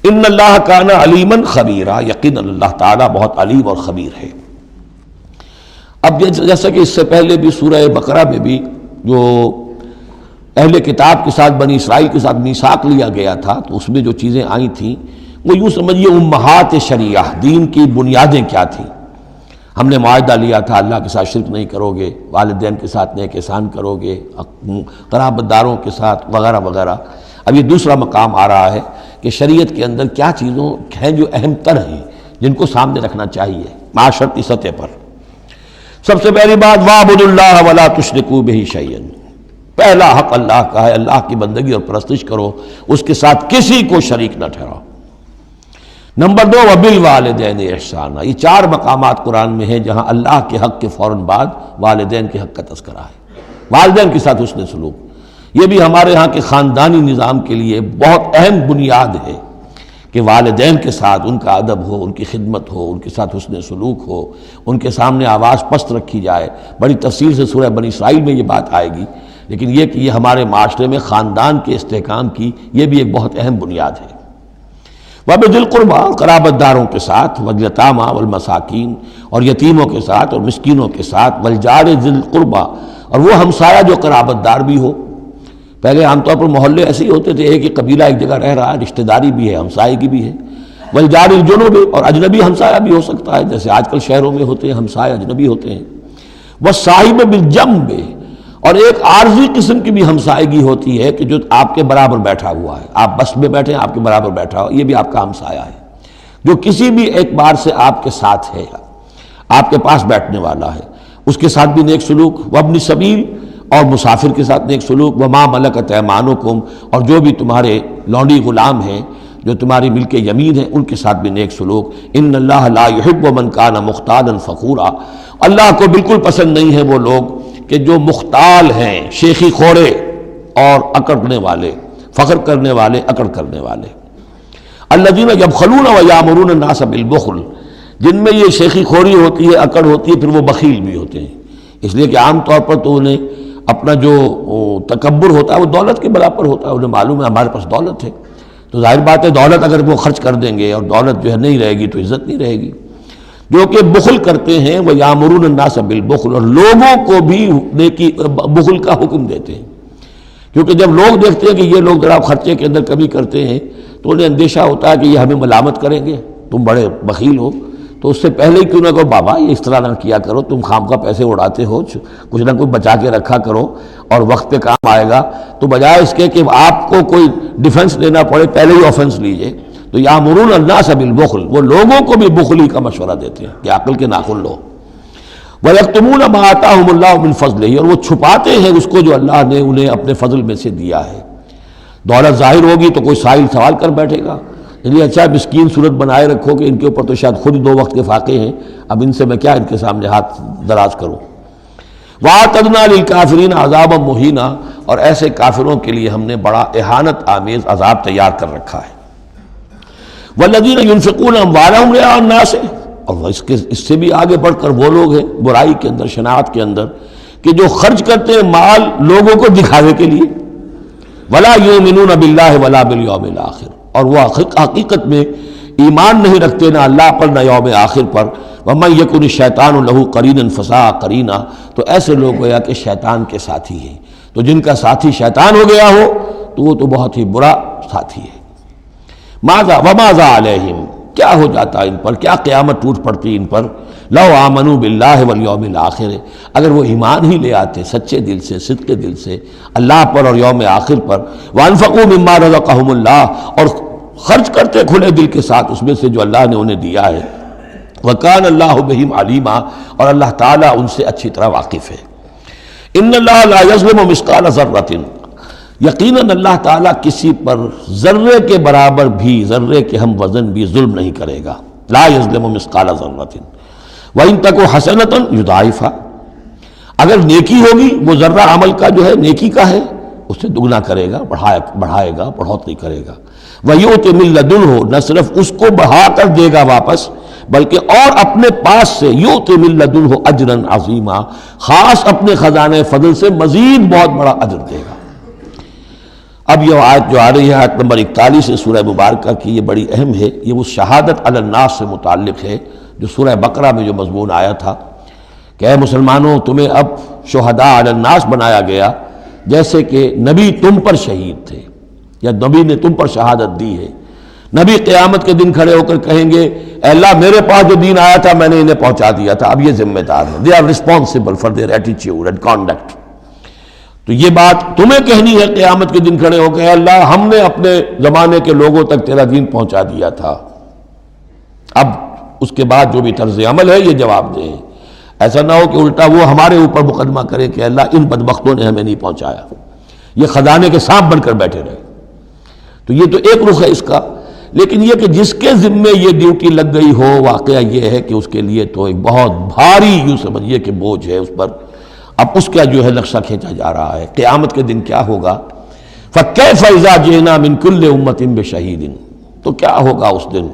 ان اللہ کان علیما خبیرا، یقیناً اللہ تعالیٰ بہت علیم اور خبیر ہے۔ اب جیسا کہ اس سے پہلے بھی سورہ بقرہ میں بھی جو اہل کتاب کے ساتھ بنی اسرائیل کے ساتھ میثاق لیا گیا تھا تو اس میں جو چیزیں آئی تھیں وہ یوں سمجھیے امہات شریعہ، دین کی بنیادیں کیا تھیں۔ ہم نے معاہدہ لیا تھا اللہ کے ساتھ شرک نہیں کرو گے، والدین کے ساتھ نیک احسان کرو گے، قرابت داروں کے ساتھ وغیرہ وغیرہ۔ اب یہ دوسرا مقام آ رہا ہے کہ شریعت کے اندر کیا چیزوں ہیں جو اہم تر ہیں جن کو سامنے رکھنا چاہیے معاشرتی سطح پر۔ سب سے پہلی بات وَاعْبُدُوا اللَّهَ وَلَا تُشْرِكُوا بِهِ شَيْئًا، پہلا حق اللہ کا ہے، اللہ کی بندگی اور پرستش کرو، اس کے ساتھ کسی کو شریک نہ ٹھہراؤ۔ نمبر 2 وَبِالْوَالِدَيْنِ إِحْسَانًا، یہ 4 مقامات قرآن میں ہیں جہاں اللہ کے حق کے فوراً بعد والدین کے حق کا تذکرہ ہے۔ والدین کے ساتھ حسن سلوک، یہ بھی ہمارے ہاں کے خاندانی نظام کے لیے بہت اہم بنیاد ہے کہ والدین کے ساتھ ان کا ادب ہو، ان کی خدمت ہو، ان کے ساتھ حسن سلوک ہو، ان کے سامنے آواز پست رکھی جائے۔ بڑی تفصیل سے سورہ بنی اسرائیل میں یہ بات آئے گی، لیکن یہ کہ یہ ہمارے معاشرے میں خاندان کے استحکام کی یہ بھی ایک بہت اہم بنیاد ہے۔ وَبِذِي الْقُرْبَىٰ، قرابت داروں کے ساتھ، وَالْيَتَامَىٰ وَالْمَسَاكِينِ، اور یتیموں کے ساتھ اور مسکینوں کے ساتھ، وَالْجَارِ ذِي الْقُرْبَىٰ، اور وہ ہمسایہ جو قرابت دار بھی ہو۔ پہلے عام طور پر محلے ایسے ہی ہوتے تھے، ایک ہی قبیلہ ایک جگہ رہ رہا ہے، رشتہ داری بھی ہے، ہمسائے کی بھی ہے، والجار الجنوب، اور اجنبی ہمسایہ بھی ہو سکتا ہے، جیسے آج کل شہروں میں ہوتے ہیں ہمسایہ اجنبی ہوتے ہیں، والصاحب بالجنب، اور ایک عارضی قسم کی بھی ہمسایگی ہوتی ہے کہ جو آپ کے برابر بیٹھا ہوا ہے، آپ بس میں بیٹھے ہیں آپ کے برابر بیٹھا ہوا، یہ بھی آپ کا ہمسایہ ہے، جو کسی بھی اعتبار سے آپ کے ساتھ ہے، آپ کے پاس بیٹھنے والا ہے، اس کے ساتھ بھی نیک سلوک، وابن سبیل، اور مسافر کے ساتھ نیک سلوک، وما ملکت ایمانکم، اور جو بھی تمہارے لونڈی غلام ہیں جو تمہاری ملک یمین ہیں ان کے ساتھ بھی نیک سلوک۔ ان اللہ لا یحب من کان مختالا فخورا، اللہ کو بالکل پسند نہیں ہے وہ لوگ کہ جو مختال ہیں، شیخی خورے اور اکڑنے والے، فخر کرنے والے، اکڑ کرنے والے۔ الذین یبخلون ویامرون الناس بالبخل، جن میں یہ شیخی خوری ہوتی ہے، اکڑ ہوتی ہے، پھر وہ بخیل بھی ہوتے ہیں، اس لیے کہ عام طور پر تو انہیں اپنا جو تکبر ہوتا ہے وہ دولت کے برابر ہوتا ہے، انہیں معلوم ہے ہمارے پاس دولت ہے، تو ظاہر بات ہے دولت اگر وہ خرچ کر دیں گے اور دولت جو ہے نہیں رہے گی تو عزت نہیں رہے گی۔ جو کہ بخل کرتے ہیں وہ یامرون الناس بالبخل، اور لوگوں کو بھی نیکی بخل کا حکم دیتے ہیں، کیونکہ جب لوگ دیکھتے ہیں کہ یہ لوگ ذرا خرچے کے اندر کمی کرتے ہیں تو انہیں اندیشہ ہوتا ہے کہ یہ ہمیں ملامت کریں گے، تم بڑے بخیل ہو، تو اس سے پہلے ہی کیوں نہ کہو بابا یہ اس طرح نہ کیا کرو، تم خامخواہ پیسے اڑاتے ہو، کچھ نہ کچھ بچا کے رکھا کرو اور وقت پہ کام آئے گا، تو بجائے اس کے کہ آپ کو کوئی ڈیفنس لینا پڑے پہلے ہی آفنس لیجئے، تو یامرون الناس بالبخل، وہ لوگوں کو بھی بخلی کا مشورہ دیتے ہیں کہ عقل کے ناخن لو۔ وَيَكْتُمُونَ مَا آتَاهُمُ اللَّهُ مِنْ فَضْلِهِ، اور وہ چھپاتے ہیں اس کو جو اللہ نے انہیں اپنے فضل میں سے دیا ہے۔ دولت ظاہر ہوگی تو کوئی سائل سوال کر بیٹھے گا، یعنی اچھا مسکین صورت بنائے رکھو کہ ان کے اوپر تو شاید خود 2 وقت کے فاقے ہیں، اب ان سے میں کیا ان کے سامنے ہاتھ دراز کروں۔ وَأَعْتَدْنَا لِلْكَافِرِينَ عَذَابًا مُهِينًا، اور ایسے کافروں کے لیے ہم نے بڑا اہانت آمیز عذاب تیار کر رکھا ہے۔ وَالَّذِينَ يُنْفِقُونَ أَمْوَالَهُمْ رِئَاءَ النَّاسِ، اور اس سے بھی آگے بڑھ کر وہ لوگ ہیں برائی کے اندر، شناعت کے اندر، کہ جو خرچ کرتے ہیں مال لوگوں کو دکھاوے کے لیے۔ وَلَا يُؤْمِنُونَ بِاللَّهِ وَلَا بِالْيَوْمِ الْآخِرِ، اور وہ حقیقت میں ایمان نہیں رکھتے نہ اللہ پر نہ یوم آخر پر۔ وَمَن يَكُنِ الشَّيْطَانُ لَهُ قَرِينًا فَسَاءَ قَرِينًا، تو ایسے لوگ گویا کہ شیطان کے ساتھی ہیں، تو جن کا ساتھی شیطان ہو گیا ہو تو وہ تو بہت ہی برا ساتھی ہے۔ وَمَاذَا عَلَيْهِمْ، کیا ہو جاتا ان پر، کیا قیامت ٹوٹ پڑتی ان پر، لَوْ آمَنُوا بِاللَّهِ وَالْيَوْمِ الْآخِرِ، اگر وہ ایمان ہی لے آتے سچے دل سے، صدق دل سے اللہ پر اور یوم آخر پر، وَأَنفَقُوا مِمَّا رَزَقَهُمُ اللَّهُ، اور خرچ کرتے کھلے دل کے ساتھ اس میں سے جو اللہ نے انہیں دیا ہے، وَكَانَ اللَّهُ بِهِمْ عَلِيمًا، اور اللہ تعالیٰ ان سے اچھی طرح واقف ہے۔ إِنَّ اللَّهَ لَا يَظْلِمُ مِثْقَالَ ذَرَّةٍ، یقیناً اللہ تعالیٰ کسی پر ذرے کے برابر بھی، ذرے کے ہم وزن بھی ظلم نہیں کرے گا۔ لا یظلم مثقال ذرۃ وإن تک حسنۃ یضاعفھا، اگر نیکی ہوگی وہ ذرہ عمل کا جو ہے نیکی کا ہے اسے دگنا کرے گا، بڑھائے گا، بڑھوتری کرے گا۔ وَيُؤْتِ مِن لَّدُنْهُ، نہ صرف اس کو بڑھا کر دے گا واپس بلکہ اور اپنے پاس سے یؤتِ مِن لَّدُنْهُ أَجْرًا عَظِیمًا، خاص اپنے خزانے فضل سے مزید بہت بڑا اجر دے گا۔ اب یہ آیت جو آ رہی ہے آیت نمبر 41 ہے سورہ مبارکہ کی، یہ بڑی اہم ہے، یہ وہ شہادت علی الناس سے متعلق ہے جو سورہ بقرہ میں جو مضمون آیا تھا کہ اے مسلمانوں تمہیں اب شہداء علی الناس بنایا گیا، جیسے کہ نبی تم پر شہید تھے یا نبی نے تم پر شہادت دی ہے۔ نبی قیامت کے دن کھڑے ہو کر کہیں گے اے اللہ میرے پاس جو دین آیا تھا میں نے انہیں پہنچا دیا تھا، اب یہ ذمہ دار ہیں، they are responsible for their attitude and conduct. تو یہ بات تمہیں کہنی ہے قیامت کے دن کھڑے ہو کے، اے اللہ ہم نے اپنے زمانے کے لوگوں تک تیرا دین پہنچا دیا تھا، اب اس کے بعد جو بھی طرز عمل ہے یہ جواب دیں۔ ایسا نہ ہو کہ الٹا وہ ہمارے اوپر مقدمہ کرے کہ اللہ ان بدبختوں نے ہمیں نہیں پہنچایا، یہ خزانے کے سانپ بن کر بیٹھے رہے۔ تو یہ تو ایک رخ ہے اس کا، لیکن یہ کہ جس کے ذمے یہ ڈیوٹی لگ گئی ہو، واقعہ یہ ہے کہ اس کے لیے تو ایک بہت بھاری یوں سمجھیے کہ بوجھ ہے اس پر، اب اس کا جو ہے نقشہ کھینچا جا رہا ہے۔ قیامت کے دن کیا ہوگا؟ فَكَيْفَ إِذَا جِئْنَا مِن كُلِّ أُمَّةٍ بِشَهِيدٍ، تو کیا ہوگا اس دن،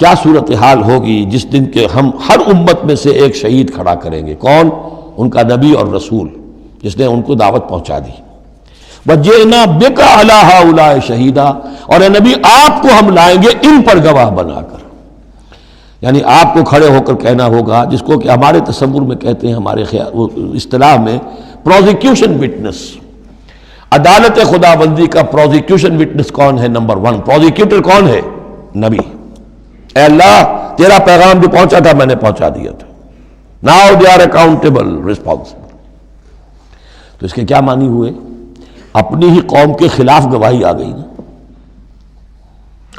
کیا صورتحال ہوگی جس دن کے ہم ہر امت میں سے ایک شہید کھڑا کریں گے۔ کون؟ ان کا نبی اور رسول جس نے ان کو دعوت پہنچا دی۔ وَجِئْنَا بِكَ عَلَىٰ هَٰؤُلَاءِ شَهِيدًا، اور اے نبی آپ کو ہم لائیں گے ان پر گواہ بنا کر، یعنی آپ کو کھڑے ہو کر کہنا ہوگا، جس کو کہ ہمارے تصور میں کہتے ہیں، ہمارے اصطلاح میں پروزیکیوشن وٹنس۔ عدالت خداوندی کا پروزیکیوشن وٹنس کون ہے؟ نمبر 1 پروزیکیوٹر کون ہے؟ نبی، اے اللہ تیرا پیغام جو پہنچا تھا میں نے پہنچا دیا تھا. Now they are accountable, responsible. تو اس کے کیا معنی ہوئے؟ اپنی ہی قوم کے خلاف گواہی آ گئی نا.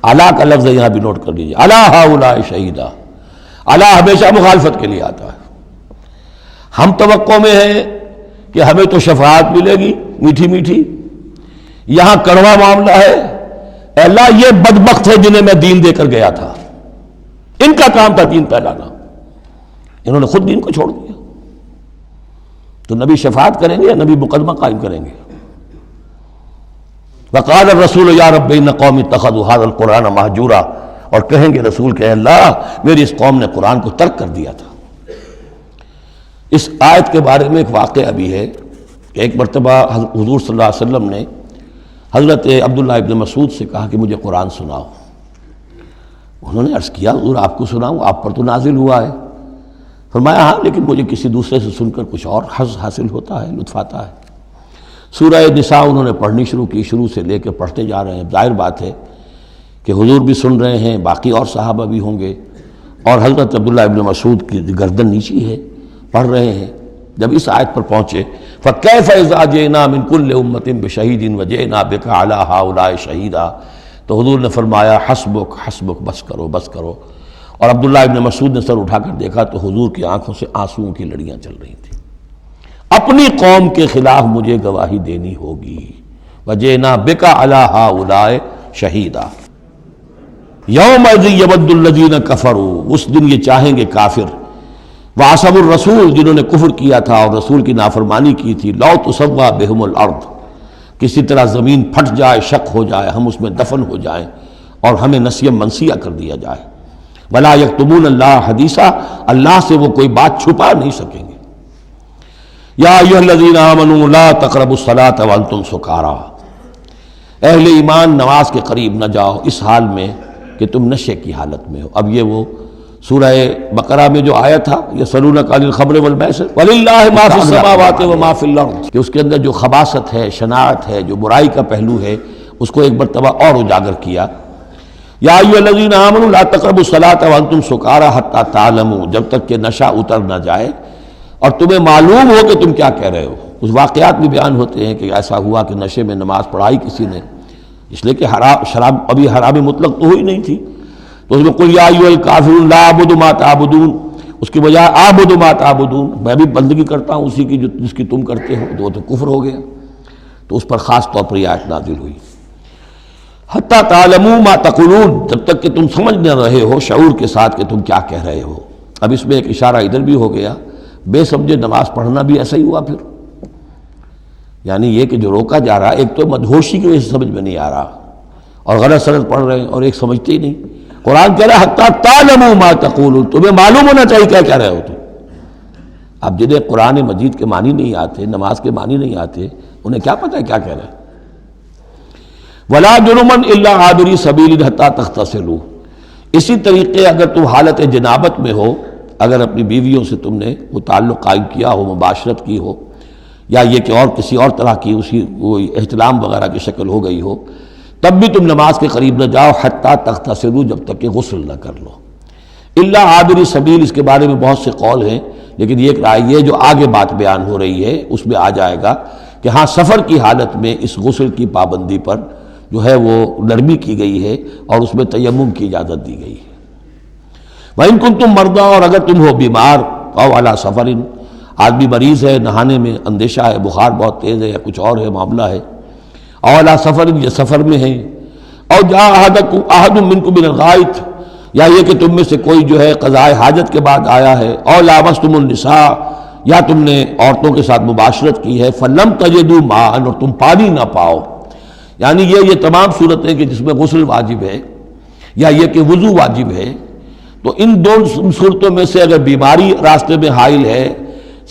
الا کا لفظ یہاں بھی نوٹ کر لیجیے، الا ہؤلاء شہیدا. الا ہمیشہ مخالفت کے لیے آتا ہے. ہم توقع میں ہیں کہ ہمیں تو شفاعت ملے گی میٹھی میٹھی، یہاں کڑوا معاملہ ہے. اے اللہ یہ بدبخت ہے جنہیں میں دین دے کر گیا تھا، ان کا کام تھا دین پھیلانا، انہوں نے خود دین کو چھوڑ دیا. تو نبی شفاعت کریں گے یا نبی مقدمہ قائم کریں گے؟ وقال الرسول یا رب ان قوم اتخذوا هذا القرآن مہجورا، اور کہیں گے رسول کہ اللہ میری اس قوم نے قرآن کو ترک کر دیا تھا. اس آیت کے بارے میں ایک واقعہ بھی ہے کہ ایک مرتبہ حضور صلی اللہ علیہ وسلم نے حضرت عبداللہ ابن مسعود سے کہا کہ مجھے قرآن سناؤ. انہوں نے عرض کیا حضور آپ کو سناؤں، آپ پر تو نازل ہوا ہے. فرمایا ہاں لیکن مجھے کسی دوسرے سے سن کر کچھ اور حظ حاصل ہوتا ہے، لطف آتا ہے. سورہ نساء انہوں نے پڑھنی شروع کی، شروع سے لے کے پڑھتے جا رہے ہیں. ظاہر بات ہے کہ حضور بھی سن رہے ہیں، باقی اور صحابہ بھی ہوں گے، اور حضرت عبداللہ ابن مسعود کی گردن نیچی ہے، پڑھ رہے ہیں. جب اس آیت پر پہنچے فَكَيْفَ إِذَا جِئْنَا مِن كُلِّ أُمَّةٍ بِشَهِيدٍ وَجِئْنَا بِكَ عَلَىٰ هَٰؤُلَاءِ شَهِيدًا، تو حضور نے فرمایا حسبک حسبک، بس کرو بس کرو. اور عبداللہ ابن مسعود نے سر اٹھا کر دیکھا تو حضور کی آنکھوں سے آنسوؤں کی لڑیاں چل رہی تھیں. اپنی قوم کے خلاف مجھے گواہی دینی ہوگی. وَجِئْنَا بِكَ عَلَىٰ هَٰؤُلَاءِ شَهِيدًا يَوْمَئِذٍ يَوَدُّ الَّذِينَ كَفَرُوا، اس دن یہ چاہیں گے کافر، وَعَصَوُا الرَّسُولَ جنہوں نے کفر کیا تھا اور رسول کی نافرمانی کی تھی، لَوْ تُسَوَّىٰ بِهُمُ الْأَرْضُ، کسی طرح زمین پھٹ جائے، شک ہو جائے، ہم اس میں دفن ہو جائیں اور ہمیں نسیم منسیہ کر دیا جائے. وَلَا يَكْتُمُونَ اللَّهَ حَدِيثًا، اللہ سے وہ کوئی بات چھپا نہیں سکیں گے. یا ایھا الذین آمنوا لا تقربوا الصلاۃ وانتم سکارى، اہل ایمان نماز کے قریب نہ جاؤ اس حال میں کہ تم نشے کی حالت میں ہو. اب یہ وہ سورہ بقرہ میں جو آیا تھا یسألونک عن الخمر والمیسر وللہ ما فی السماوات وما فی الارض، کہ اس کے اندر جو خباثت ہے، شناعت ہے، جو برائی کا پہلو ہے، اس کو ایک مرتبہ اور اجاگر کیا. یا ایھا الذین آمنوا لا تقربوا الصلاۃ وانتم سکارى حتی تعلموا، جب تک کہ نشہ اتر نہ جائے اور تمہیں معلوم ہو کہ تم کیا کہہ رہے ہو. اس واقعات بھی بیان ہوتے ہیں کہ ایسا ہوا کہ نشے میں نماز پڑھائی کسی نے، اس لیے کہ شراب ابھی حرام مطلق تو ہوئی نہیں تھی، تو اس میں قل یا ایھا الکافرون لا اعبد ما تعبدون، اس کی بجائے اعبد ما تعبدون، میں بھی بندگی کرتا ہوں اسی کی جس کی تم کرتے ہو، تو وہ تو کفر ہو گیا. تو اس پر خاص طور پر یہ آیت نازل ہوئی حتی تعلموا ما تقولون، جب تک کہ تم سمجھ نہ رہے ہو شعور کے ساتھ کہ تم کیا کہہ رہے ہو. اب اس میں ایک اشارہ ادھر بھی ہو گیا، بے سمجھے نماز پڑھنا بھی ایسا ہی ہوا پھر. یعنی یہ کہ جو روکا جا رہا، ایک تو مدہوشی کی وجہ سے سمجھ میں نہیں آ رہا اور غلط سلط پڑھ رہے ہیں، اور ایک سمجھتے ہی نہیں. قرآن کہہ رہا ہے حتی تعلموا ما تقولون، تمہیں معلوم ہونا چاہیے کیا کہہ رہے ہو تم. اب جنہیں قرآن مجید کے معنی نہیں آتے، نماز کے معنی نہیں آتے، انہیں کیا پتہ ہے کیا کہہ رہے ہیں. وَلَا جُنُبًا إِلَّا عَابِرِي سَبِيلٍ حَتَّىٰ تَغْتَسِلُوا، اسی طریقے اگر تم حالت جنابت میں ہو، اگر اپنی بیویوں سے تم نے وہ تعلق قائم کیا ہو، مباشرت کی ہو، یا یہ کہ اور کسی اور طرح کی اسی وہ احتلام وغیرہ کی شکل ہو گئی ہو، تب بھی تم نماز کے قریب نہ جاؤ حتیٰ تغتسلوا، جب تک کہ غسل نہ کر لو. الا عابری سبیل، اس کے بارے میں بہت سے قول ہیں، لیکن یہ رائے یہ جو آگے بات بیان ہو رہی ہے اس میں آ جائے گا کہ ہاں سفر کی حالت میں اس غسل کی پابندی پر جو ہے وہ نرمی کی گئی ہے اور اس میں تیمم کی اجازت دی گئی ہے. وَإِن كُنتُم مَرْضَىٰ، اور اگر تم ہو بیمار، أَوْ عَلَىٰ سَفَرٍ، آدمی مریض ہے، نہانے میں اندیشہ ہے، بخار بہت تیز ہے یا کچھ اور ہے معاملہ ہے، أَوْ عَلَىٰ سَفَرٍ، یہ سفر میں ہے، أَوْ جَاءَ أَحَدٌ مِّنكُم مِّنَ الْغَائِطِ، یا یہ کہ تم میں سے کوئی جو ہے قضائے حاجت کے بعد آیا ہے، أَوْ لَامَسْتُمُ النِّسَاءَ، یا تم نے عورتوں کے ساتھ مباشرت کی ہے، فَلَمْ تَجِدُوا مَاءً، اور تم پانی نہ پاؤ. یعنی یہ تمام صورتیں کہ جس میں غسل واجب ہے یا یہ کہ وضو واجب ہے، تو ان دو صورتوں میں سے اگر بیماری راستے میں حائل ہے،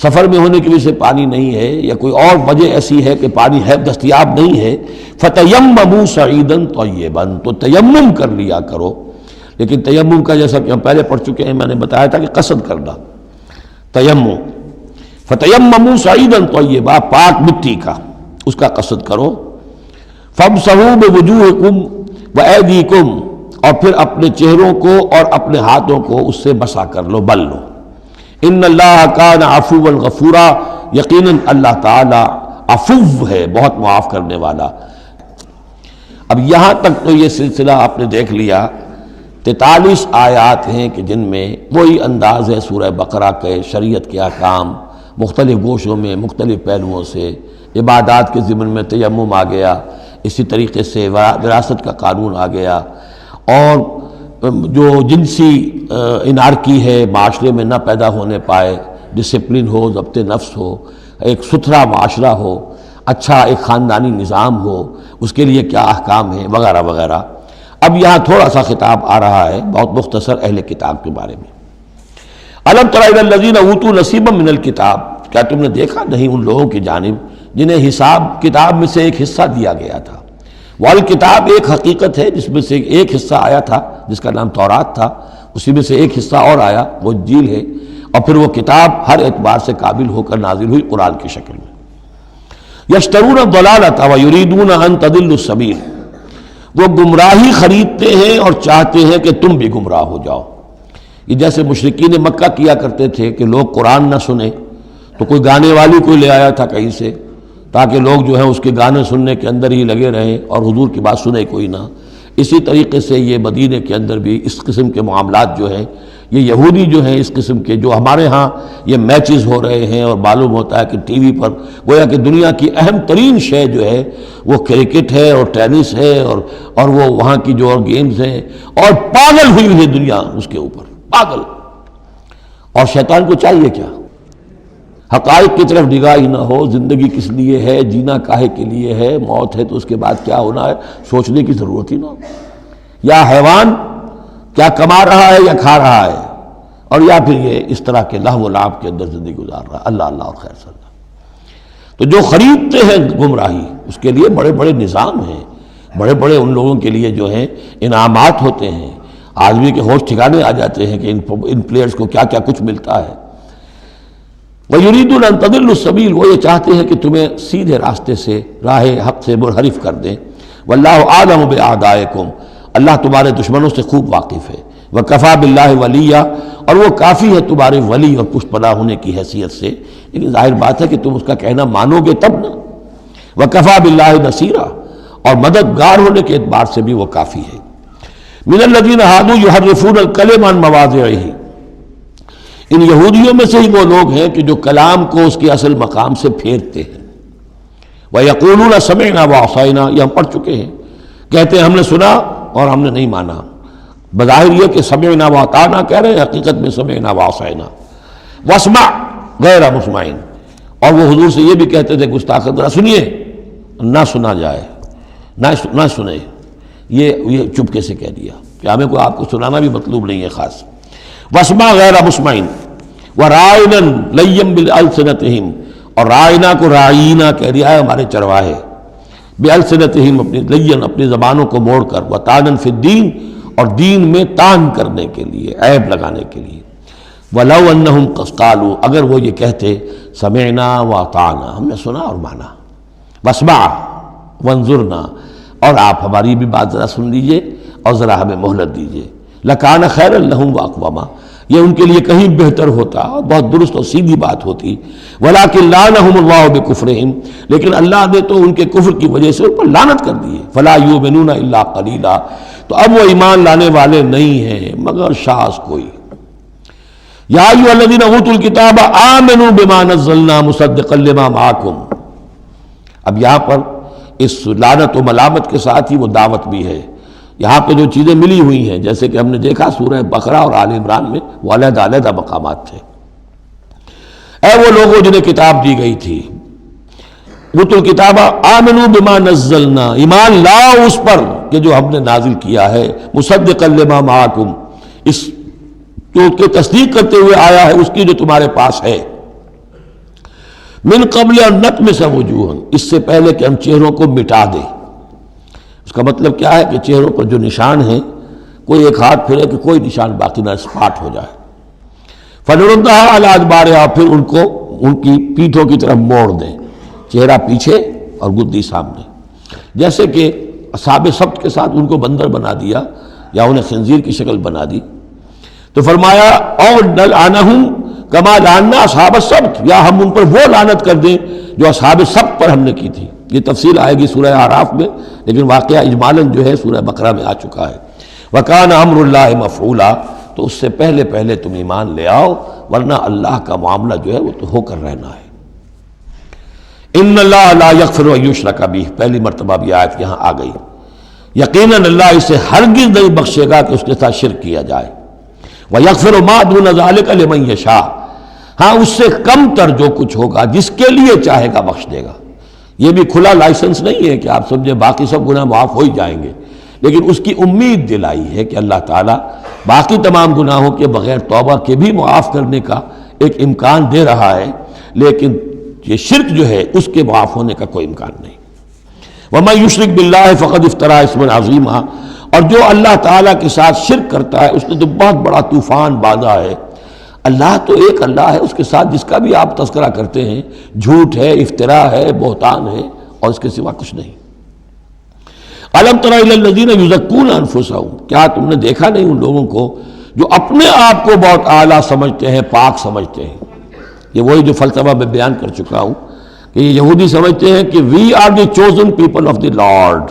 سفر میں ہونے کی وجہ سے پانی نہیں ہے، یا کوئی اور وجہ ایسی ہے کہ پانی ہے دستیاب نہیں ہے، فَتَيَمَّمُوا صَعِيدًا طَيِّبًا، تو تیمم کر لیا کرو. لیکن تیمم کا جیسا کہ ہم پہلے پڑھ چکے ہیں، میں نے بتایا تھا کہ قصد کرنا تیمم، فَتَيَمَّمُوا صَعِيدًا طَيِّبًا، پاک مٹی کا اس کا قصد کرو. فَامْسَحُوا بِوُجُوهِكُمْ وَأَيْدِيكُمْ، اور پھر اپنے چہروں کو اور اپنے ہاتھوں کو اس سے مسح کر لو، بل لو۔ ان اللہ کان عفوا غفورا، یقیناً اللہ تعالی عفو ہے، بہت معاف کرنے والا۔ اب یہاں تک تو یہ سلسلہ آپ نے دیکھ لیا، 43 آیات ہیں کہ جن میں وہی انداز ہے سورہ بقرہ کے، شریعت کے احکام مختلف گوشوں میں مختلف پہلوؤں سے، عبادات کے ضمن میں تیمم آ گیا، اسی طریقے سے وراثت کا قانون آ گیا، اور جو جنسی انارکی ہے معاشرے میں نہ پیدا ہونے پائے، ڈسپلن ہو، ضبط نفس ہو، ایک ستھرا معاشرہ ہو، اچھا ایک خاندانی نظام ہو، اس کے لیے کیا احکام ہیں وغیرہ وغیرہ۔ اب یہاں تھوڑا سا خطاب آ رہا ہے بہت مختصر اہل کتاب کے بارے میں۔ الم تر الی الذین اوتوا نصیبا من الکتاب، کیا تم نے دیکھا نہیں ان لوگوں کی جانب جنہیں حساب کتاب میں سے ایک حصہ دیا گیا تھا۔ والکتاب ایک حقیقت ہے جس میں سے ایک حصہ آیا تھا جس کا نام تورات تھا، اسی میں سے ایک حصہ اور آیا وہ انجیل ہے، اور پھر وہ کتاب ہر اعتبار سے قابل ہو کر نازل ہوئی قرآن کی شکل میں۔ یشترون الضلالۃ ویریدون ان تضلوا السبیل، وہ گمراہی خریدتے ہیں اور چاہتے ہیں کہ تم بھی گمراہ ہو جاؤ۔ یہ جیسے مشرکین مکہ کیا کرتے تھے کہ لوگ قرآن نہ سنیں تو کوئی گانے والی کوئی لے آیا تھا کہیں سے، تاکہ لوگ جو ہیں اس کے گانے سننے کے اندر ہی لگے رہیں اور حضور کی بات سنے کوئی نہ۔ اسی طریقے سے یہ مدینے کے اندر بھی اس قسم کے معاملات جو ہیں، یہ یہودی جو ہیں اس قسم کے، جو ہمارے ہاں یہ میچز ہو رہے ہیں اور معلوم ہوتا ہے کہ ٹی وی پر گویا کہ دنیا کی اہم ترین شے جو ہے وہ کرکٹ ہے اور ٹینس ہے اور وہ وہاں کی جو اور گیمز ہیں، اور پاگل ہوئی ہے دنیا اس کے اوپر، پاگل۔ اور شیطان کو چاہیے کیا؟ حقائق کی طرف نگاہ ہی نہ ہو، زندگی کس لیے ہے، جینا کاہے کے لیے ہے، موت ہے تو اس کے بعد کیا ہونا ہے، سوچنے کی ضرورت ہی نہ ہو۔ یا حیوان کیا کما رہا ہے یا کھا رہا ہے، اور یا پھر یہ اس طرح کے لہو و لعب کے اندر زندگی گزار رہا ہے۔ اللہ اللہ اور خیر صلی اللہ۔ تو جو خریدتے ہیں گمراہی، اس کے لیے بڑے بڑے نظام ہیں، بڑے بڑے ان لوگوں کے لیے جو ہیں انعامات ہوتے ہیں، آدمی کے ہوش ٹھکانے آ جاتے ہیں کہ ان پلیئرز کو کیا کیا کچھ ملتا ہے۔ وَيُرِيدُونَ أَن تَضِلُّوا السَّبِيلَ، وہ یہ چاہتے ہیں کہ تمہیں سیدھے راستے سے، راہ حق سے منحرف کر دیں۔ وَاللَّهُ أَعْلَمُ بِأَعْدَائِكُمْ، اللہ تمہارے دشمنوں سے خوب واقف ہے۔ وَكَفَى بِاللَّهِ وَلِيًّا، اور وہ کافی ہے تمہارے ولی اور پشت پناہ ہونے کی حیثیت سے۔ لیکن ظاہر بات ہے کہ تم اس کا کہنا مانو گے تب نا۔ وَكَفَى بِاللَّهِ نَصِيرًا، اور مددگار ہونے کے اعتبار سے بھی وہ کافی ہے۔ مِنَ الَّذِينَ هَادُوا يُحَرِّفُونَ الْكَلِمَ عَن مَّوَاضِعِهِ، ان یہودیوں میں سے ہی وہ لوگ ہیں کہ جو کلام کو اس کے اصل مقام سے پھیرتے ہیں۔ وَيَقُولُونَ سَمِعْنَا وَعَصَيْنَا، یہ ہم پڑھ چکے ہیں، کہتے ہیں ہم نے سنا اور ہم نے نہیں مانا۔ بظاہر یہ کہ سمعنا وَأَطَعْنَا کہہ رہے ہیں، حقیقت میں سمعنا وَعَصَيْنَا۔ وَاسْمَعْ غَيْرَ مُسْمَعٍ، اور وہ حضور سے یہ بھی کہتے تھے گستاخ ذرا سنیے، نہ سنا جائے، نہ سنے۔ یہ چپکے سے کہہ دیا کہ ہمیں کوئی آپ کو سنانا بھی مطلوب نہیں ہے خاص۔ وَاسْمَعْ غَيْرَ مُسْمَعٍ وَرَاعِنًا لَيًّا بِأَلْسِنَتِهِمْ، اور رائنا کو رائینا کہہ دیا ہے ہمارے چرواہے، بِأَلْسِنَتِهِمْ اپنی لین اپنی زبانوں کو موڑ کر، وَطَعْنًا فِي الدِّينِ، اور دین میں طعن کرنے کے لیے، عیب لگانے کے لیے۔ وَلَوْ أَنَّهُمْ قَالُوا، اگر وہ یہ کہتے سمعنا وَأَطَعْنَا، ہم نے سنا اور مانا، وَاسْمَعْ وَانظُرْنَا، اور آپ ہماری بھی بات ذرا سن لیجئے اور ذرا ہمیں مہلت دیجئے، لَكَانَ خَيْرًا لَهُمْ وَأَقْوَمَ، یہ ان کے لیے کہیں بہتر ہوتا، بہت درست اور سیدھی بات ہوتی۔ وَلَكِنْ لَعَنَهُمُ اللَّهُ بِكُفْرِهِمْ، لیکن اللہ نے تو ان کے کفر کی وجہ سے ان پر لعنت کر دی ہے۔ فَلَا يُؤْمِنُونَ إِلَّا قَلِيلًا، تو اب وہ ایمان لانے والے نہیں ہیں مگر شاذ کوئی۔ یا ایھا الذین اوتوا الکتاب آمنوا بما نزلنا مصدقا لما معکم، اب یہاں پر اس لعنت و ملامت کے ساتھ ہی وہ دعوت بھی ہے۔ یہاں پہ جو چیزیں ملی ہوئی ہیں جیسے کہ ہم نے دیکھا سورہ بقرہ اور آل عمران میں وہ علیحدہ علیحدہ مقامات تھے۔ اے وہ لوگوں جنہیں کتاب دی گئی تھی، اوتوا الکتاب آمنوا بما نزلنا، ایمان لاؤ اس پر کہ جو ہم نے نازل کیا ہے، مصدقا لما معکم، اس جو کہ تصدیق کرتے ہوئے آیا ہے اس کی جو تمہارے پاس ہے۔ من قبل ان نطمس وجوہا، اس سے پہلے کہ ہم چہروں کو مٹا دیں۔ اس کا مطلب کیا ہے کہ چہروں پر جو نشان ہیں، کوئی ایک ہاتھ پھرے کہ کوئی نشان باقی نہ، اسپاٹ ہو جائے۔ فنردھا علی ادبارہا، پھر ان کو ان کی پیٹھوں کی طرف موڑ دیں، چہرہ پیچھے اور گدی سامنے۔ جیسے کہ اصحاب سبت کے ساتھ ان کو بندر بنا دیا، یا انہیں خنزیر کی شکل بنا دی. تو فرمایا اور نلعنہم کما لعنا اصحاب السبت، یا ہم ان پر وہ لعنت کر دیں جو اصحاب السبت پر ہم نے کی تھی. یہ تفصیل آئے گی سورہ اعراف میں، لیکن واقعہ اجمالاً جو ہے سورہ بقرہ میں آ چکا ہے. وَكَانَ أَمْرُ اللَّهِ مَفْعُولًا، تو اس سے پہلے پہلے تم ایمان لے آؤ، ورنہ اللہ کا معاملہ جو ہے وہ تو ہو کر رہنا ہے. ان اللہ لا یغفر ان یشرک بہ، پہلی مرتبہ بھی آیت یہاں آ گئی. یقیناً اللہ اسے ہرگز نہیں بخشے گا کہ اس کے ساتھ شرک کیا جائے. وَيَغْفِرُ مَا دُونَ ذَلِكَ لِمَن يَشَاءُ، ہاں اس سے کم تر جو کچھ ہوگا جس کے لیے چاہے گا بخش دے گا. یہ بھی کھلا لائسنس نہیں ہے کہ آپ سمجھے باقی سب گناہ معاف ہو ہی جائیں گے، لیکن اس کی امید دلائی ہے کہ اللہ تعالیٰ باقی تمام گناہوں کے بغیر توبہ کے بھی معاف کرنے کا ایک امکان دے رہا ہے، لیکن یہ شرک جو ہے اس کے معاف ہونے کا کوئی امکان نہیں. وَمَن يُشْرِكْ بِاللَّهِ فَقَدِ افْتَرَىٰ اِثْمًا عَظِيمًا، اور جو اللہ تعالیٰ کے ساتھ شرک کرتا ہے اس نے تو بہت بڑا طوفان باندھا ہے. اللہ تو ایک اللہ ہے، اس کے ساتھ جس کا بھی آپ تذکرہ کرتے ہیں جھوٹ ہے، افتراء ہے، بہتان ہے، اور اس کے سوا کچھ نہیں. أَلَمْ تَرَ إِلَى الَّذِينَ يُزَكُّونَ أَنفُسَهُمْ، کیا تم نے دیکھا نہیں ان لوگوں کو جو اپنے آپ کو بہت اعلیٰ سمجھتے ہیں، پاک سمجھتے ہیں. یہ وہی جو فلسفہ میں بیان کر چکا ہوں کہ یہ یہودی سمجھتے ہیں کہ we are the chosen people of the lord.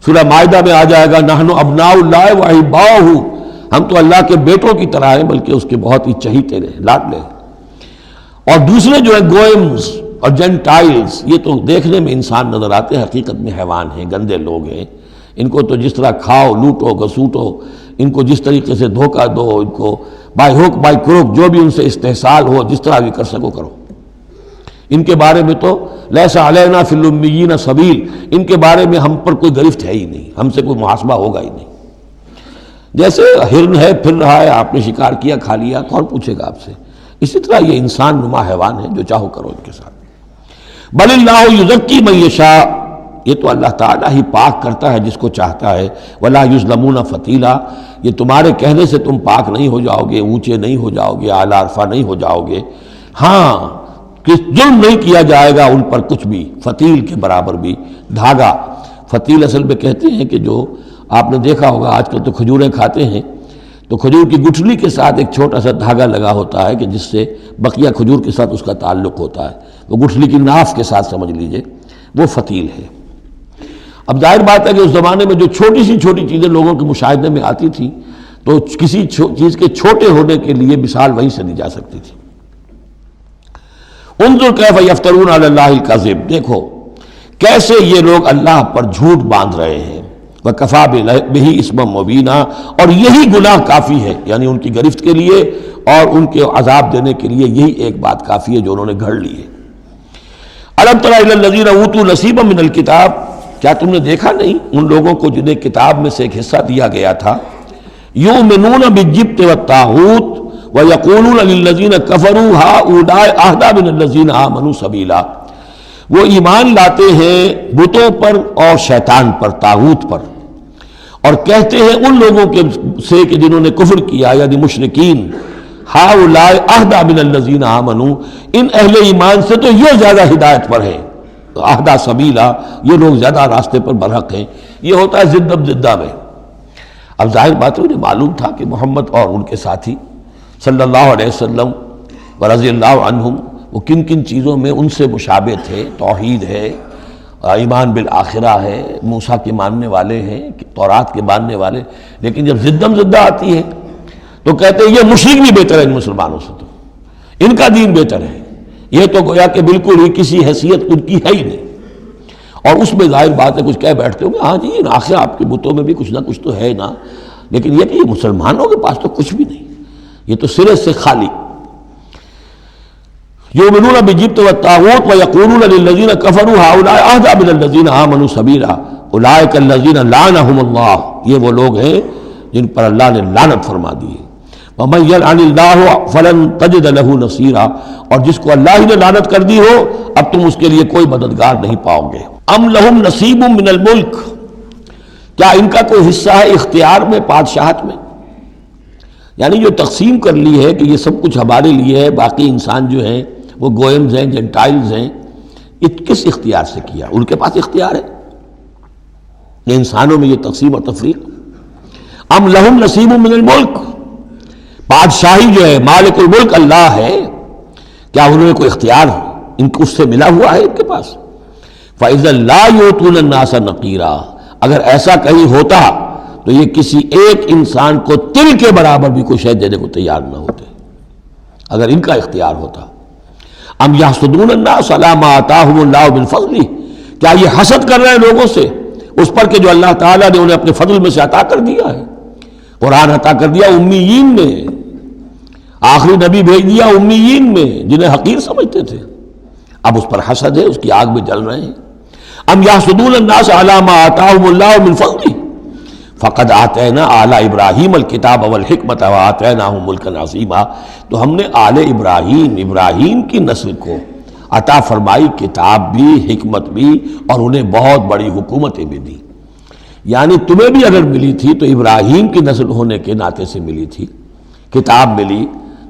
سورہ مائدہ میں آ جائے گا نحن ابناء اللہ واحباؤہ، ہم تو اللہ کے بیٹوں کی طرح ہیں، بلکہ اس کے بہت ہی چہیتے ہیں، لاڈلے. اور دوسرے جو ہیں گوئمز اور جینٹائلز، یہ تو دیکھنے میں انسان نظر آتے ہیں، حقیقت میں حیوان ہیں، گندے لوگ ہیں. ان کو تو جس طرح کھاؤ، لوٹو، گسوٹو، ان کو جس طریقے سے دھوکہ دو، ان کو بائی ہوک بائی کروک جو بھی ان سے استحصال ہو، جس طرح بھی کر سکو کرو. ان کے بارے میں تو لیس علینا فی الامیین سبیل، ان کے بارے میں ہم پر کوئی گرفت ہے ہی نہیں، ہم سے کوئی محاسبہ ہوگا ہی نہیں. جیسے ہرن ہے پھر رہا ہے، آپ نے شکار کیا کھا لیا، کون پوچھے گا آپ سے. اسی طرح یہ انسان نما حیوان ہے، جو چاہو کرو ان کے ساتھ. بل اللہ یزکی من یشاء، یہ تو اللہ تعالیٰ ہی پاک کرتا ہے جس کو چاہتا ہے. ولا یظلمون فتیلا، یہ تمہارے کہنے سے تم پاک نہیں ہو جاؤ گے، اونچے نہیں ہو جاؤ گے، اعلیٰ عرفہ نہیں ہو جاؤ گے. ہاں کہ ظلم نہیں کیا جائے گا ان پر کچھ بھی، فتیل کے برابر بھی. دھاگا، فتیل اصل میں کہتے ہیں کہ جو آپ نے دیکھا ہوگا آج کل تو کھجوریں کھاتے ہیں تو کھجور کی گٹھلی کے ساتھ ایک چھوٹا سا دھاگا لگا ہوتا ہے کہ جس سے بقیہ کھجور کے ساتھ اس کا تعلق ہوتا ہے، وہ گٹھلی کی ناف کے ساتھ سمجھ لیجئے، وہ فتیل ہے. اب ظاہر بات ہے کہ اس زمانے میں جو چھوٹی سی چھوٹی چیزیں لوگوں کے مشاہدے میں آتی تھیں تو کسی چیز کے چھوٹے ہونے کے لیے مثال وہیں سے دی جا سکتی تھی. انظر کیف یفترون علی اللہ الکذب، دیکھو کیسے یہ لوگ اللہ پر جھوٹ باندھ رہے ہیں. وَكَفَىٰ بِهِ اسما مبینہ، اور یہی گناہ کافی ہے، یعنی ان کی گرفت کے لیے اور ان کے عذاب دینے کے لیے یہی ایک بات کافی ہے جو انہوں نے گھڑ لی ہے. أَلَمْ تَرَ إِلَى الَّذِينَ أُوتُوا نَصِيبًا مِنَ الْكِتَابِ، کیا تم نے دیکھا نہیں ان لوگوں کو جنہیں کتاب میں سے ایک حصہ دیا گیا تھا. یؤمنون بالجبت والطاغوت وَيَقُولُونَ لِلَّذِينَ كَفَرُوا هَٰؤُلَاءِ أَهْدَىٰ مِنَ الَّذِينَ آمَنُوا سَبِيلًا، وہ ایمان لاتے ہیں بتوں پر اور شیطان پر، طاغوت پر، اور کہتے ہیں ان لوگوں کے سے کہ جنہوں نے کفر کیا یعنی مشرکین، ہؤلاء اہدیٰ من الذین آمنوا، ان اہل ایمان سے تو یہ زیادہ ہدایت پر ہیں. اہدیٰ سبیلا، یہ لوگ زیادہ راستے پر برحق ہیں. یہ ہوتا ہے زدہ زدہ میں. اب ظاہر بات ہے انہیں معلوم تھا کہ محمد اور ان کے ساتھی صلی اللہ علیہ وسلم ورضی اللہ عنہم وہ کن کن چیزوں میں ان سے مشابہ تھے. توحید ہے، ایمان بالآخرہ ہے، موسیٰ کے ماننے والے ہیں، تورات کے ماننے والے. لیکن جب زدم زدہ آتی ہے تو کہتے ہیں یہ مشرک بھی بہتر ہے ان مسلمانوں سے، تو ان کا دین بہتر ہے. یہ تو گویا کہ بالکل ہی کسی حیثیت ان کی ہے ہی نہیں. اور اس میں ظاہر بات ہے کچھ کہہ بیٹھتے ہوں گے ہاں جی آخر آپ کے بتوں میں بھی کچھ نہ کچھ تو ہے نا، لیکن یہ کہ یہ مسلمانوں کے پاس تو کچھ بھی نہیں، یہ تو سرے سے خالی. یؤمنون بالجبت والطاغوت ویقولون للذین کفروا هؤلاء اہدیٰ من الذین آمنوا سبیلا اولئک الذین لعنہم اللہ، یہ وہ لوگ ہیں جن پر اللہ نے لعنت فرما دی ہے. ومن یلعن اللہ فلن تجد له نصیرا، اور جس کو اللہ ہی نے لعنت کر دی ہو اب تم اس کے لیے کوئی مددگار نہیں پاؤ گے. ام لہم نصیب من الملک، کیا ان کا کوئی حصہ ہے اختیار میں، بادشاہت میں؟ یعنی جو تقسیم کر لی ہے کہ یہ سب کچھ ہمارے لیے ہے، باقی انسان جو ہیں وہ گوئمز ہیں، جنٹائلز ہیں، یہ کس اختیار سے کیا؟ ان کے پاس اختیار ہے انسانوں میں یہ تقسیم اور تفریق. ام لہم نصیب من الملک، بادشاہی جو ہے مالک الملک اللہ ہے، کیا انہوں نے کوئی اختیار ان کو اس سے ملا ہوا ہے ان کے پاس؟ فَإِذَا لَا يُؤْتُونَ النَّاسَ نَقِيرًا، اگر ایسا کہیں ہوتا تو یہ کسی ایک انسان کو تل کے برابر بھی کوئی شے دینے کو تیار نہ ہوتے اگر ان کا اختیار ہوتا۔ ام یحسدون الناس علی ما آتاہم اللہ من فضلہ، کیا یہ حسد کر رہے ہیں لوگوں سے اس پر کہ جو اللہ تعالیٰ نے انہیں اپنے فضل میں سے عطا کر دیا ہے؟ قرآن عطا کر دیا امیین میں، آخری نبی بھیج دیا امیین میں جنہیں حقیر سمجھتے تھے، اب اس پر حسد ہے، اس کی آگ میں جل رہے ہیں۔ ام یحسدون الناس علی ما آتاہم اللہ من فضلہ فقد آتینا آل ابراہیم الکتاب والحکمت وآتیناہم ملکا عظیما، تو ہم نے آل ابراہیم کی نسل کو عطا فرمائی کتاب بھی، حکمت بھی، اور انہیں بہت بڑی حکومتیں بھی دی۔ یعنی تمہیں بھی اگر ملی تھی تو ابراہیم کی نسل ہونے کے ناطے سے ملی تھی، کتاب ملی،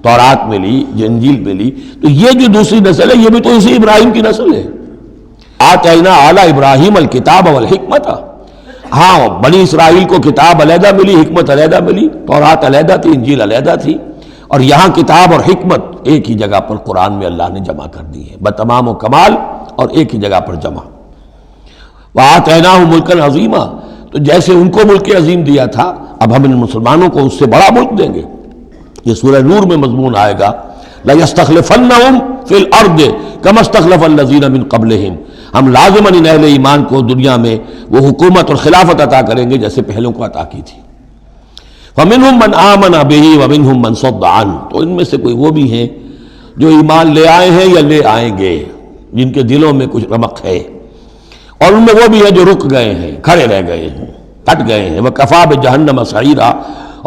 تورات ملی، انجیل ملی، تو یہ جو دوسری نسل ہے یہ بھی تو اسی ابراہیم کی نسل ہے۔ آتینا آل ابراہیم الکتاب والحکمت، ہاں بنی اسرائیل کو کتاب علیحدہ ملی، حکمت علیحدہ ملی، تورات علیحدہ تھی، انجیل علیحدہ تھی، اور یہاں کتاب اور حکمت ایک ہی جگہ پر قرآن میں اللہ نے جمع کر دی ہے بتمام و کمال، اور ایک ہی جگہ پر جمع۔ وَآتَيْنَاهُ مُلْكًا عَظِيمًا، تو جیسے ان کو ملک عظیم دیا تھا اب ہم ان مسلمانوں کو اس سے بڑا ملک دیں گے۔ یہ سورہ نور میں مضمون آئے گا لَيَسْتَخْلِفَنَّهُمْ فِي الْأَرْضِ كَمَا اسْتَخْلَفَ الَّذِينَ مِن قَبْلِهِمْ، ہم لازماً ان اہل ایمان کو دنیا میں وہ حکومت اور خلافت عطا کریں گے جیسے پہلوں کو عطا کی تھی۔ فَمِنْهُمْ مَنْ آمَنَ بِهِ وَمِنْهُمْ مَنْ صَدَّ عَنْهُ، تو ان میں سے کوئی وہ بھی ہیں جو ایمان لے آئے ہیں یا لے آئیں گے، جن کے دلوں میں کچھ رمق ہے، اور ان میں وہ بھی ہیں جو رک گئے ہیں، کھڑے رہ گئے ہیں، ہٹ گئے ہیں۔ وَكَفَىٰ بِجَهَنَّمَ سَعِيرًا،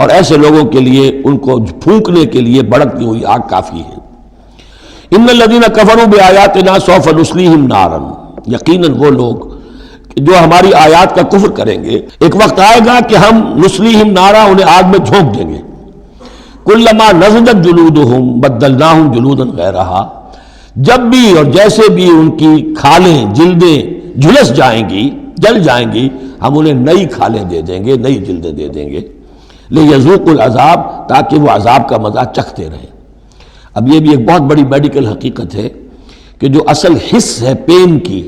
اور ایسے لوگوں کے لیے ان کو پھونکنے کے لیے بھڑکتی ہوئی آگ کافی ہے۔ ان الذین کفروا بآیاتنا سوف نصلیہم نارا، یقیناً وہ لوگ جو ہماری آیات کا کفر کریں گے ایک وقت آئے گا کہ ہم نصلیہم نارا، انہیں آگ میں جھونک دیں گے۔ کلما نضجت جلودہم بدلناہم جلودا غیرہا، جب بھی اور جیسے بھی ان کی کھالیں جلدیں جھلس جائیں گی، جل جائیں گی، ہم انہیں نئی کھالیں دے دیں گے، نئی جلدیں دے دیں گے، لیذوقوا العذاب، تاکہ وہ عذاب کا مزہ چکھتے رہیں۔ اب یہ بھی ایک بہت بڑی میڈیکل حقیقت ہے کہ جو اصل حس ہے پین کی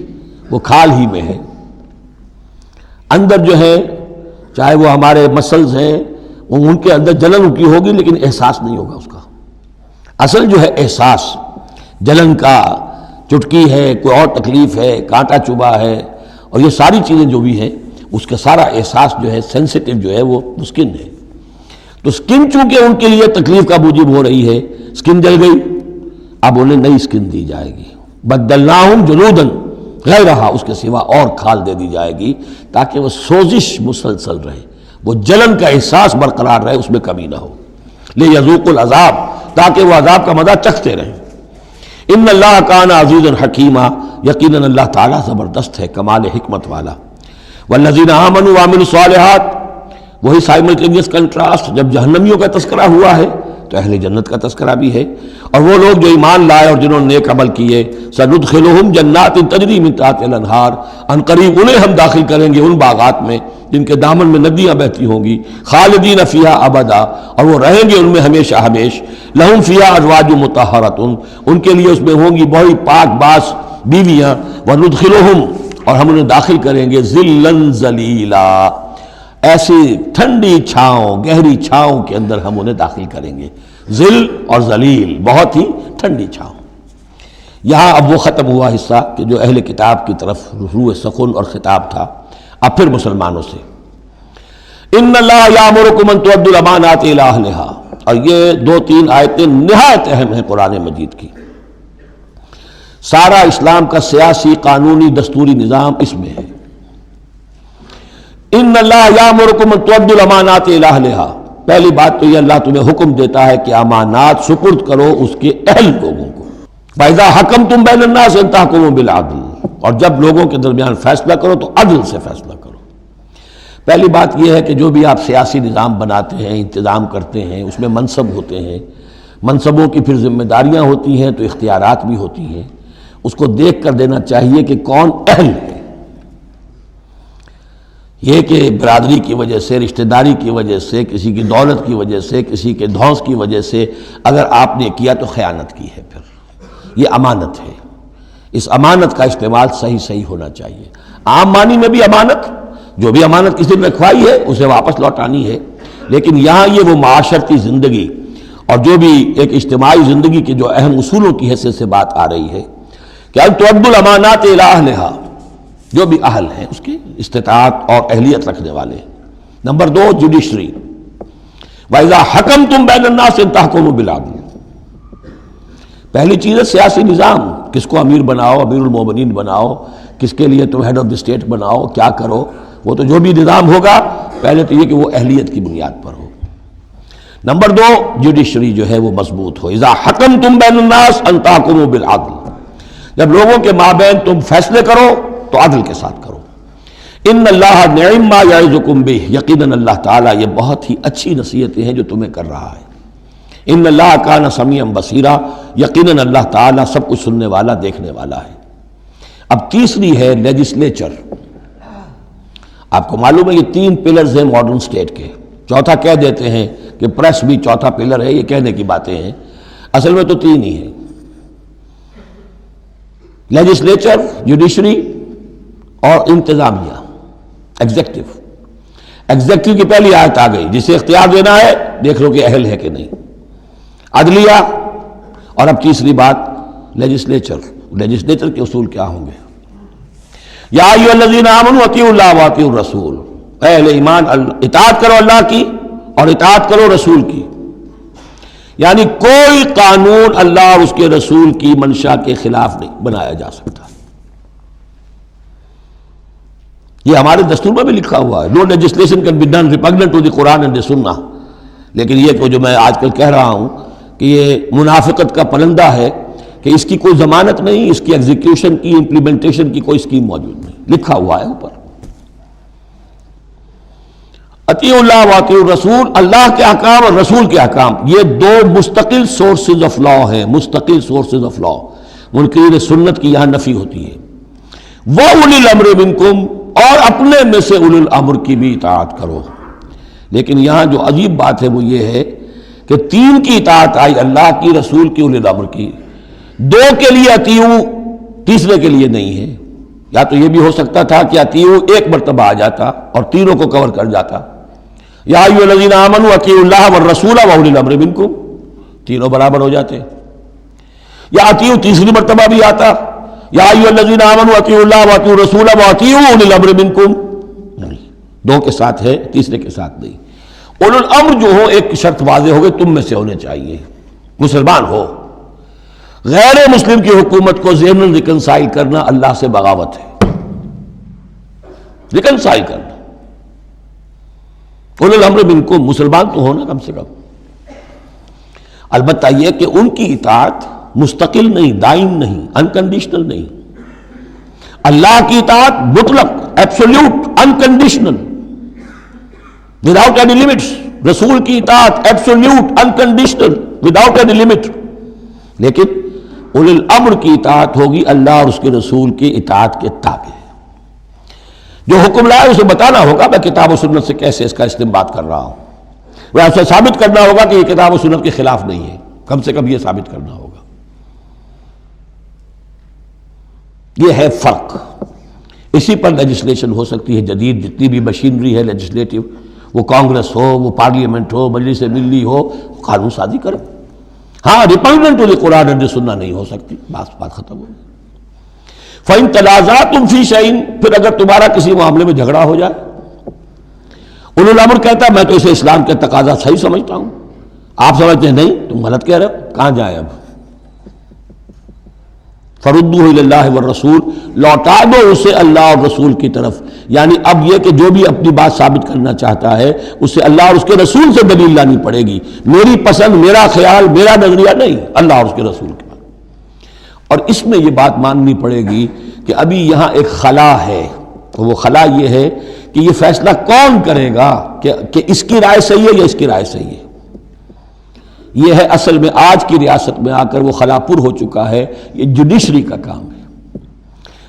وہ کھال ہی میں ہے، اندر جو ہے چاہے وہ ہمارے مسلز ہیں وہ ان کے اندر جلن کی ہوگی لیکن احساس نہیں ہوگا اس کا۔ اصل جو ہے احساس جلن کا، چٹکی ہے، کوئی اور تکلیف ہے، کانٹا چبھا ہے، اور یہ ساری چیزیں جو بھی ہیں اس کا سارا احساس جو ہے سینسیٹیو جو ہے وہ سکن ہے۔ تو سکن چونکہ ان کے لیے تکلیف کا موجب ہو رہی ہے، سکن جل گئی، اب انہیں نئی سکن دی جائے گی۔ بدلناہم جلودن غیرہا، اس کے سوا اور کھال دے دی جائے گی تاکہ وہ سوزش مسلسل رہے، وہ جلن کا احساس برقرار رہے، اس میں کمی نہ ہو۔ لیذوقوا العذاب، تاکہ وہ عذاب کا مزہ چکھتے رہیں۔ ان اللہ کان عزیزا حکیما، یقیناً اللہ تعالیٰ زبردست ہے، کمال حکمت والا۔ والذین آمنوا وعملوا الصالحات، وہی سائملٹینیس کنٹراسٹ، جب جہنمیوں کا تذکرہ ہوا ہے تو اہل جنت کا تذکرہ بھی ہے، اور وہ لوگ جو ایمان لائے اور جنہوں نے نیک عمل کیے، سندخلہم جنات تجری من تحتہا الانہار، ان قریب انہیں ہم داخل کریں گے ان باغات میں جن کے دامن میں ندیاں بہتی ہوں گی، خالدین فیہا ابدا، اور وہ رہیں گے ان میں ہمیشہ ہمیش، لہم فیہا ازواج مطہرۃ، ان کے لیے اس میں ہوں گی بڑی پاک باز بیویاں، وندخلہم، اور ہم انہیں داخل کریں گے ظلا ظلیلا، ایسی ٹھنڈی چھاؤں، گہری چھاؤں کے اندر ہم انہیں داخل کریں گے۔ ظل اور ذلیل، بہت ہی ٹھنڈی چھاؤں۔ یہاں اب وہ ختم ہوا حصہ کہ جو اہل کتاب کی طرف روح سخن اور خطاب تھا، اب پھر مسلمانوں سے۔ ان اللہ یامرکم ان تؤدوا الامانات الی اہلہا، اور یہ دو تین آیتیں نہایت اہم ہیں قرآن مجید کی۔ سارا اسلام کا سیاسی، قانونی، دستوری نظام اس میں ہے۔ ان اللہ یامرکم ان تؤدوا الامانات الی اہلہا، پہلی بات تو یہ اللہ تمہیں حکم دیتا ہے کہ امانات سپرد کرو اس کے اہل لوگوں کو۔ فَإِذَا حَكَمْتُمْ بَيْنَ النَّاسِ أَن تَحْكُمُوا بِالْعَدْلِ، اور جب لوگوں کے درمیان فیصلہ کرو تو عدل سے فیصلہ کرو۔ پہلی بات یہ ہے کہ جو بھی آپ سیاسی نظام بناتے ہیں، انتظام کرتے ہیں، اس میں منصب ہوتے ہیں، منصبوں کی پھر ذمہ داریاں ہوتی ہیں تو اختیارات بھی ہوتی ہیں، اس کو دیکھ کر دینا چاہیے کہ کون اہل ہے۔ یہ کہ برادری کی وجہ سے، رشتہ داری کی وجہ سے، کسی کی دولت کی وجہ سے، کسی کے دھونس کی وجہ سے اگر آپ نے کیا تو خیانت کی ہے، پھر یہ امانت ہے۔ اس امانت کا استعمال صحیح ہونا چاہیے۔ عام معنی میں بھی امانت، جو بھی امانت کسی نے رکھوائی ہے اسے واپس لوٹانی ہے، لیکن یہاں یہ وہ معاشرتی زندگی اور جو بھی ایک اجتماعی زندگی کے جو اہم اصولوں کی حیثیت سے بات آ رہی ہے کہ ان تؤدوا الامانات الی اہلھا، جو بھی اہل ہیں اس کی استطاعت اور اہلیت رکھنے والے۔ نمبر 2 جوڈیشری، وَإِذَا حَكَمْتُمْ بَيْنَ النَّاسِ أَن تَحْكُمُوا بِالْعَدْلِ۔ پہلی چیز ہے سیاسی نظام، کس کو امیر بناؤ، امیر المومنین بناؤ، کس کے لیے تم ہیڈ آف دی اسٹیٹ بناؤ، کیا کرو، وہ تو جو بھی نظام ہوگا پہلے تو یہ کہ وہ اہلیت کی بنیاد پر ہو۔ نمبر 2 جوڈیشری جو ہے وہ مضبوط ہو۔ اذا حکمتم بین الناس ان تحکموا بالعدل، جب لوگوں کے مابین تم فیصلے کرو تو عدل کے ساتھ کرو۔ ان اللہ نعم ما یعظکم بہ، یقیناً اللہ تعالیٰ یہ بہت ہی اچھی نصیحتیں ہیں جو تمہیں کر رہا ہے۔ ان اللہ کان سمیعا بصیرا، یقیناً اللہ تعالیٰ سب کچھ سننے والا، دیکھنے والا ہے۔ اب تیسری ہے لیجسلیچر۔ آپ کو معلوم ہے یہ 3 پلرز ہیں ماڈرن اسٹیٹ کے، چوتھا کہہ دیتے ہیں کہ پریس بھی چوتھا پلر ہے، یہ کہنے کی باتیں ہیں، اصل میں تو 3 ہی ہیں، لیجسلیچر، جوڈیشری اور انتظامیہ، ایگزیکٹو۔ ایگزیکٹو کی پہلی آیت آ گئی، جسے اختیار دینا ہے دیکھ لو کہ اہل ہے کہ نہیں، عدلیہ، اور اب تیسری بات لیجسلیچر۔ لیجسلیچر کے اصول کیا ہوں گے؟ یا ایھا الذین آمنوا اطیعوا اللہ واطیعوا الرسول، اے اہل ایمان اطاعت کرو اللہ کی اور اطاعت کرو رسول کی، یعنی کوئی قانون اللہ اور اس کے رسول کی منشا کے خلاف نہیں بنایا جا سکتا۔ یہ ہمارے دستور میں بھی لکھا ہوا ہے، no legislation can be done repugnant to the Quran and the Sunnah, لیکن یہ کہ جو میں آج کل کہہ رہا ہوں کہ یہ منافقت کا پرندہ ہے کہ اس کی کوئی ضمانت نہیں، اس کی ایگزیکیوشن کی، امپلیمنٹیشن کی کوئی اسکیم موجود نہیں، لکھا ہوا ہے اوپر۔ اطیعوا اللہ واطیعوا الرسول، اللہ کے احکام اور رسول کے احکام، یہ 2 مستقل سورسز آف لا ہیں، مستقل سورسز آف لا۔ منکرین سنت کی یہاں نفی ہوتی ہے۔ وَأُولِي الْأَمْرِ مِنْكُمْ، اور اپنے میں سے اولو الامر کی بھی اطاعت کرو۔ لیکن یہاں جو عجیب بات ہے وہ یہ ہے کہ 3 کی اطاعت آئی، اللہ کی، رسول کی، اولی الامر کی، 2 کے لیے اطیعوا، تیسرے کے لیے نہیں ہے۔ یا تو یہ بھی ہو سکتا تھا کہ اطیعوا ایک مرتبہ آ جاتا اور تینوں کو کور کر جاتا، یا ایھا الذین آمنوا اطیعوا اللہ والرسول واولی الامر منکم، تینوں برابر ہو جاتے، یا اطیعوا تیسری مرتبہ بھی آتا، یا ایھا الذین آمنوا اطیعوا اللہ واطیعوا الرسول واطیعوا اولی الامر منکم، نہیں، 2 کے ساتھ ہے، تیسرے کے ساتھ نہیں۔ اولو الامر جو ہو ایک شرط واضح ہو گئی، تم میں سے ہونے چاہیے، مسلمان ہو۔ غیر مسلم کی حکومت کو ذہناً ریکنسائل کرنا اللہ سے بغاوت ہے، ریکنسائل کرنا۔ اولو الامر منکم، مسلمان تو ہونا کم سے کم، البتہ یہ کہ ان کی اطاعت مستقل نہیں، دائم نہیں، انکنڈیشنل نہیں۔ اللہ کی اطاعت مطلق، absolute, unconditional, without any limits. رسول کی اطاعت absolute, unconditional, without any limit. لیکن اولی الامر کی اطاعت ہوگی اللہ اور اس کے رسول کی اطاعت کے تابع۔ جو حکم لائے اسے بتانا ہوگا میں کتاب و سنت سے کیسے اس کا استنباط کر رہا ہوں، وہ اسے ثابت کرنا ہوگا کہ یہ کتاب و سنت کے خلاف نہیں ہے، کم سے کم یہ ثابت کرنا ہوگا۔ یہ ہے فرق، اسی پر لیجسلیشن ہو سکتی ہے جدید، جتنی بھی مشینری ہے لیجسلیٹو، وہ کانگریس ہو، وہ پارلیمنٹ ہو، مجلس ملی ہو، قانون سازی کرے۔ ہاں ریپگننٹ ٹو دی قرآن اینڈ سنہ نہیں ہو سکتی، بات ختم ہو گئی۔ فَإِن تَنَازَعْتُمْ فِي شَيْءٍ، پھر اگر تمہارا کسی معاملے میں جھگڑا ہو جائے، اولو الامر کہتا ہے میں تو اسے اسلام کے تقاضا صحیح سمجھتا ہوں، آپ سمجھتے ہیں نہیں تم غلط کہہ رہے ہو، کہاں جائیں اب؟ فَرُدُّوهُ إِلَى اللَّهِ وَالرَّسُولِ، لوٹا دو اسے اللہ اور رسول کی طرف، یعنی اب یہ کہ جو بھی اپنی بات ثابت کرنا چاہتا ہے اسے اللہ اور اس کے رسول سے دلیل لانی پڑے گی، میری پسند، میرا خیال، میرا نظریہ نہیں، اللہ اور اس کے رسول کے۔ اور اس میں یہ بات ماننی پڑے گی کہ ابھی یہاں ایک خلا ہے، وہ خلا یہ ہے کہ یہ فیصلہ کون کرے گا کہ اس کی رائے صحیح ہے یا اس کی رائے صحیح ہے۔ یہ ہے اصل میں آج کی ریاست میں آ کر وہ خلا پر ہو چکا ہے، یہ جوڈیشری کا کام ہے۔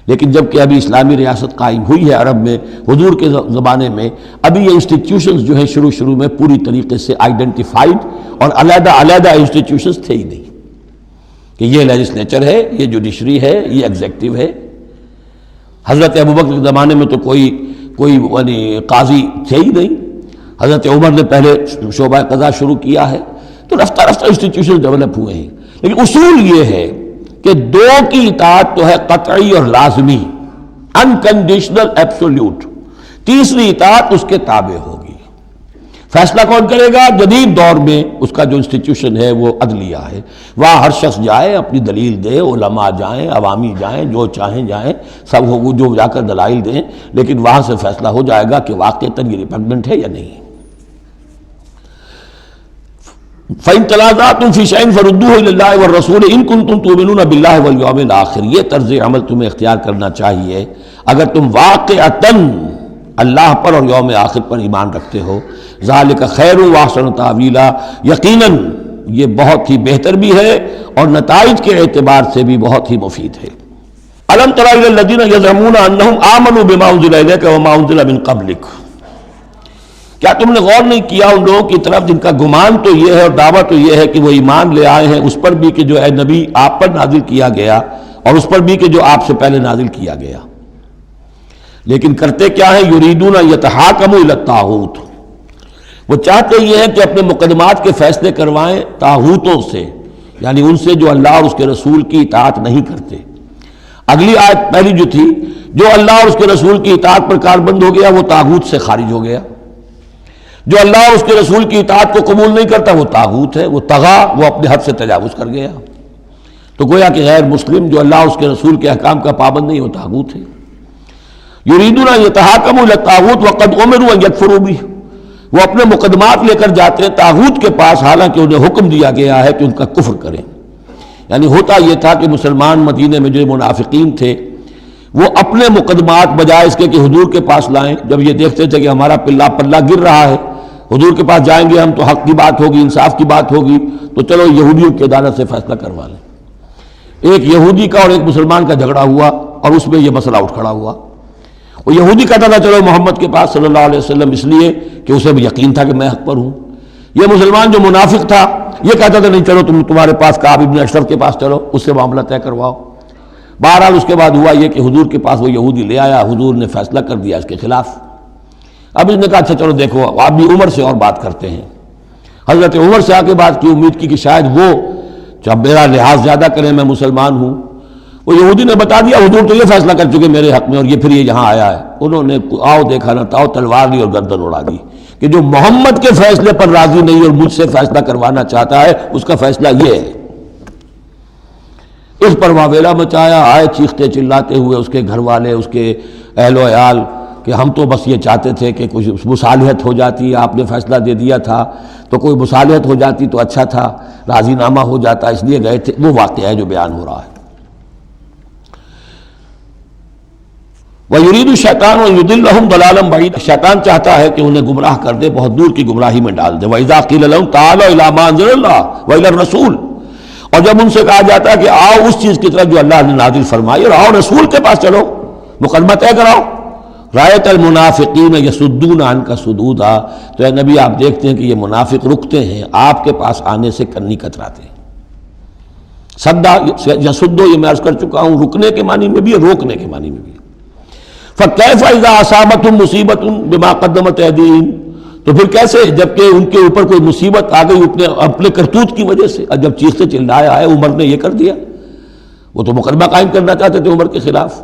لیکن جب کہ ابھی اسلامی ریاست قائم ہوئی ہے عرب میں حضور کے زمانے میں، ابھی یہ انسٹیٹیوشنز جو ہیں شروع میں پوری طریقے سے آئیڈینٹیفائڈ اور علیحدہ انسٹیٹیوشنز تھے ہی نہیں کہ یہ لیجسلیچر ہے، یہ جوڈیشری ہے، یہ ایگزیکٹو ہے۔ حضرت ابوبکر کے زمانے میں تو کوئی یعنی قاضی تھے ہی نہیں، حضرت عمر نے پہلے شعبہ قضا شروع کیا ہے، تو رفتہ انسٹیٹیوشن ڈیولپ ہوئے ہیں۔ لیکن اصول یہ ہے کہ دو کی اطاعت تو ہے قطعی اور لازمی، انکنڈیشنل ایبسولوٹ، تیسری اطاعت اس کے تابع ہوگی۔ فیصلہ کون کرے گا؟ جدید دور میں اس کا جو انسٹیٹیوشن ہے وہ عدلیہ ہے، وہاں ہر شخص جائے، اپنی دلیل دے، علماء جائیں، عوامی جائیں، جو چاہیں جائیں، سب جو جا کر دلائل دیں، لیکن وہاں سے فیصلہ ہو جائے گا کہ واقعتاً یہ ریپگننٹ ہے یا نہیں۔ فَإِن تَنَازَعْتُمْ فِي شَيْءٍ فَرُدُّوهُ إِلَى اللَّهِ وَالرَّسُولِ إِن كُنتُمْ تُؤْمِنُونَ بِاللَّهِ وَالْيَوْمِ الْآخِرِ، یہ طرز عمل تمہیں اختیار کرنا چاہیے اگر تم واقعتاً اللہ پر اور یوم آخر پر ایمان رکھتے ہو۔ ذَلِكَ خَيْرٌ وَأَحْسَنُ تَأْوِيلًا، یقیناً یہ بہت ہی بہتر بھی ہے اور نتائج کے اعتبار سے بھی بہت ہی مفید ہے۔ أَلَمْ تَرَ إِلَى الَّذِينَ يَزْعُمُونَ أَنَّهُمْ آمَنُوا بِمَا أُنزِلَ إِلَيْكَ وَمَا أُنزِلَ مِن قَبْلِكَ، کیا تم نے غور نہیں کیا ان لوگوں کی طرف جن کا گمان تو یہ ہے اور دعویٰ تو یہ ہے کہ وہ ایمان لے آئے ہیں اس پر بھی کہ جو اے نبی آپ پر نازل کیا گیا، اور اس پر بھی کہ جو آپ سے پہلے نازل کیا گیا، لیکن کرتے کیا ہیں؟ یریدون یتحاکموا الی الطاغوت، وہ چاہتے یہ ہیں کہ اپنے مقدمات کے فیصلے کروائیں طاغوتوں سے، یعنی ان سے جو اللہ اور اس کے رسول کی اطاعت نہیں کرتے۔ اگلی آیت پہلی جو تھی، جو اللہ اور اس کے رسول کی اطاعت پر کاربند ہو گیا وہ طاغوت سے خارج ہو گیا، جو اللہ اور اس کے رسول کی اطاعت کو قبول نہیں کرتا وہ طاغوت ہے، وہ طغا، وہ اپنے حد سے تجاوز کر گیا۔ تو گویا کہ غیر مسلم جو اللہ اور اس کے رسول کے احکام کا پابند نہیں وہ طاغوت ہے۔ یریدون یتحاکموا الی الطاغوت وقد امروا ان یکفروا بہ، وہ اپنے مقدمات لے کر جاتے ہیں طاغوت کے پاس حالانکہ انہیں حکم دیا گیا ہے کہ ان کا کفر کریں۔ یعنی ہوتا یہ تھا کہ مسلمان مدینے میں جو منافقین تھے وہ اپنے مقدمات بجائے اس کے کہ حضور کے پاس لائیں، جب یہ دیکھتے تھے کہ ہمارا پلہ گر رہا ہے، حضور کے پاس جائیں گے ہم تو حق کی بات ہوگی، انصاف کی بات ہوگی، تو چلو یہودیوں کی عدالت سے فیصلہ کروا لیں۔ ایک یہودی کا اور ایک مسلمان کا جھگڑا ہوا اور اس میں یہ مسئلہ اٹھ کھڑا ہوا۔ وہ یہودی کہتا تھا چلو محمد کے پاس صلی اللہ علیہ وسلم، اس لیے کہ اسے بھی یقین تھا کہ میں حق پر ہوں۔ یہ مسلمان جو منافق تھا یہ کہتا تھا نہیں چلو تمہارے پاس کعب ابن اشرف کے پاس چلو، اس سے معاملہ طے کرواؤ۔ بہرحال اس کے بعد ہوا یہ کہ حضور کے پاس وہ یہودی لے آیا، حضور نے فیصلہ کر دیا اس کے خلاف۔ اب اس نے کہا اچھا چلو دیکھو آپ بھی عمر سے اور بات کرتے ہیں۔ حضرت عمر سے آ کے بات کی، امید کی کہ شاید وہ جب میرا لحاظ زیادہ کریں، میں مسلمان ہوں۔ وہ یہودی نے بتا دیا حضور تو یہ فیصلہ کر چکے میرے حق میں اور یہ پھر یہ یہاں آیا ہے۔ انہوں نے آؤ دیکھا نہ تاؤ تلوار لی اور گردن اڑا دی کہ جو محمد کے فیصلے پر راضی نہیں اور مجھ سے فیصلہ کروانا چاہتا ہے اس کا فیصلہ یہ ہے۔ اس پر واویلا مچایا، آئے چیختے چلاتے ہوئے اس کے گھر والے، اس کے اہل و عیال کہ ہم تو بس یہ چاہتے تھے کہ کچھ مصالحت ہو جاتی، آپ نے فیصلہ دے دیا تھا تو کوئی مصالحت ہو جاتی تو اچھا تھا، راضی نامہ ہو جاتا، اس لیے گئے تھے۔ وہ واقعہ ہے جو بیان ہو رہا ہے۔ وَيُرِيدُ الشَّيْطَانُ أَن يُضِلَّهُمْ ضَلَالًا بَعِيدًا، شیطان چاہتا ہے کہ انہیں گمراہ کر دے، بہت دور کی گمراہی میں ڈال دے۔ وَإِذَا قِيلَ لَهُمْ تَعَالَوْا إِلَىٰ مَا أَنزَلَ اللَّهُ وَإِلَى الرَّسُولِ، اور جب ان سے کہا جاتا ہے کہ آؤ اس چیز کی طرف جو اللہ نے نازل فرمائی اور آؤ رسول کے پاس چلو، مقدمہ طے کراؤ۔ رَأَيْتَ الْمُنَافِقِينَ يَصُدُّونَ عَنْكَ صُدُودًا، تو اے نبی آپ دیکھتے ہیں کہ یہ منافق رکتے ہیں آپ کے پاس آنے سے کنی کتراتے ہیں۔ صدا یصدو یہ میں عرض کر چکا ہوں، رکنے کے معنی میں بھی ہے، روکنے کے معنی میں بھی ہے۔ فَكَيْفَ إِذَا أَصَابَتْهُمْ مُصِيبَةٌ بِمَا قَدَّمَتْ أَيْدِيهِمْ، تو پھر کیسے جبکہ ان کے اوپر کوئی مصیبت آ گئی اپنے کرتوت کی وجہ سے، اور جب چیختے چلایا ہے عمر نے یہ کر دیا، وہ تو مقدمہ قائم کرنا چاہتے تھے عمر کے خلاف،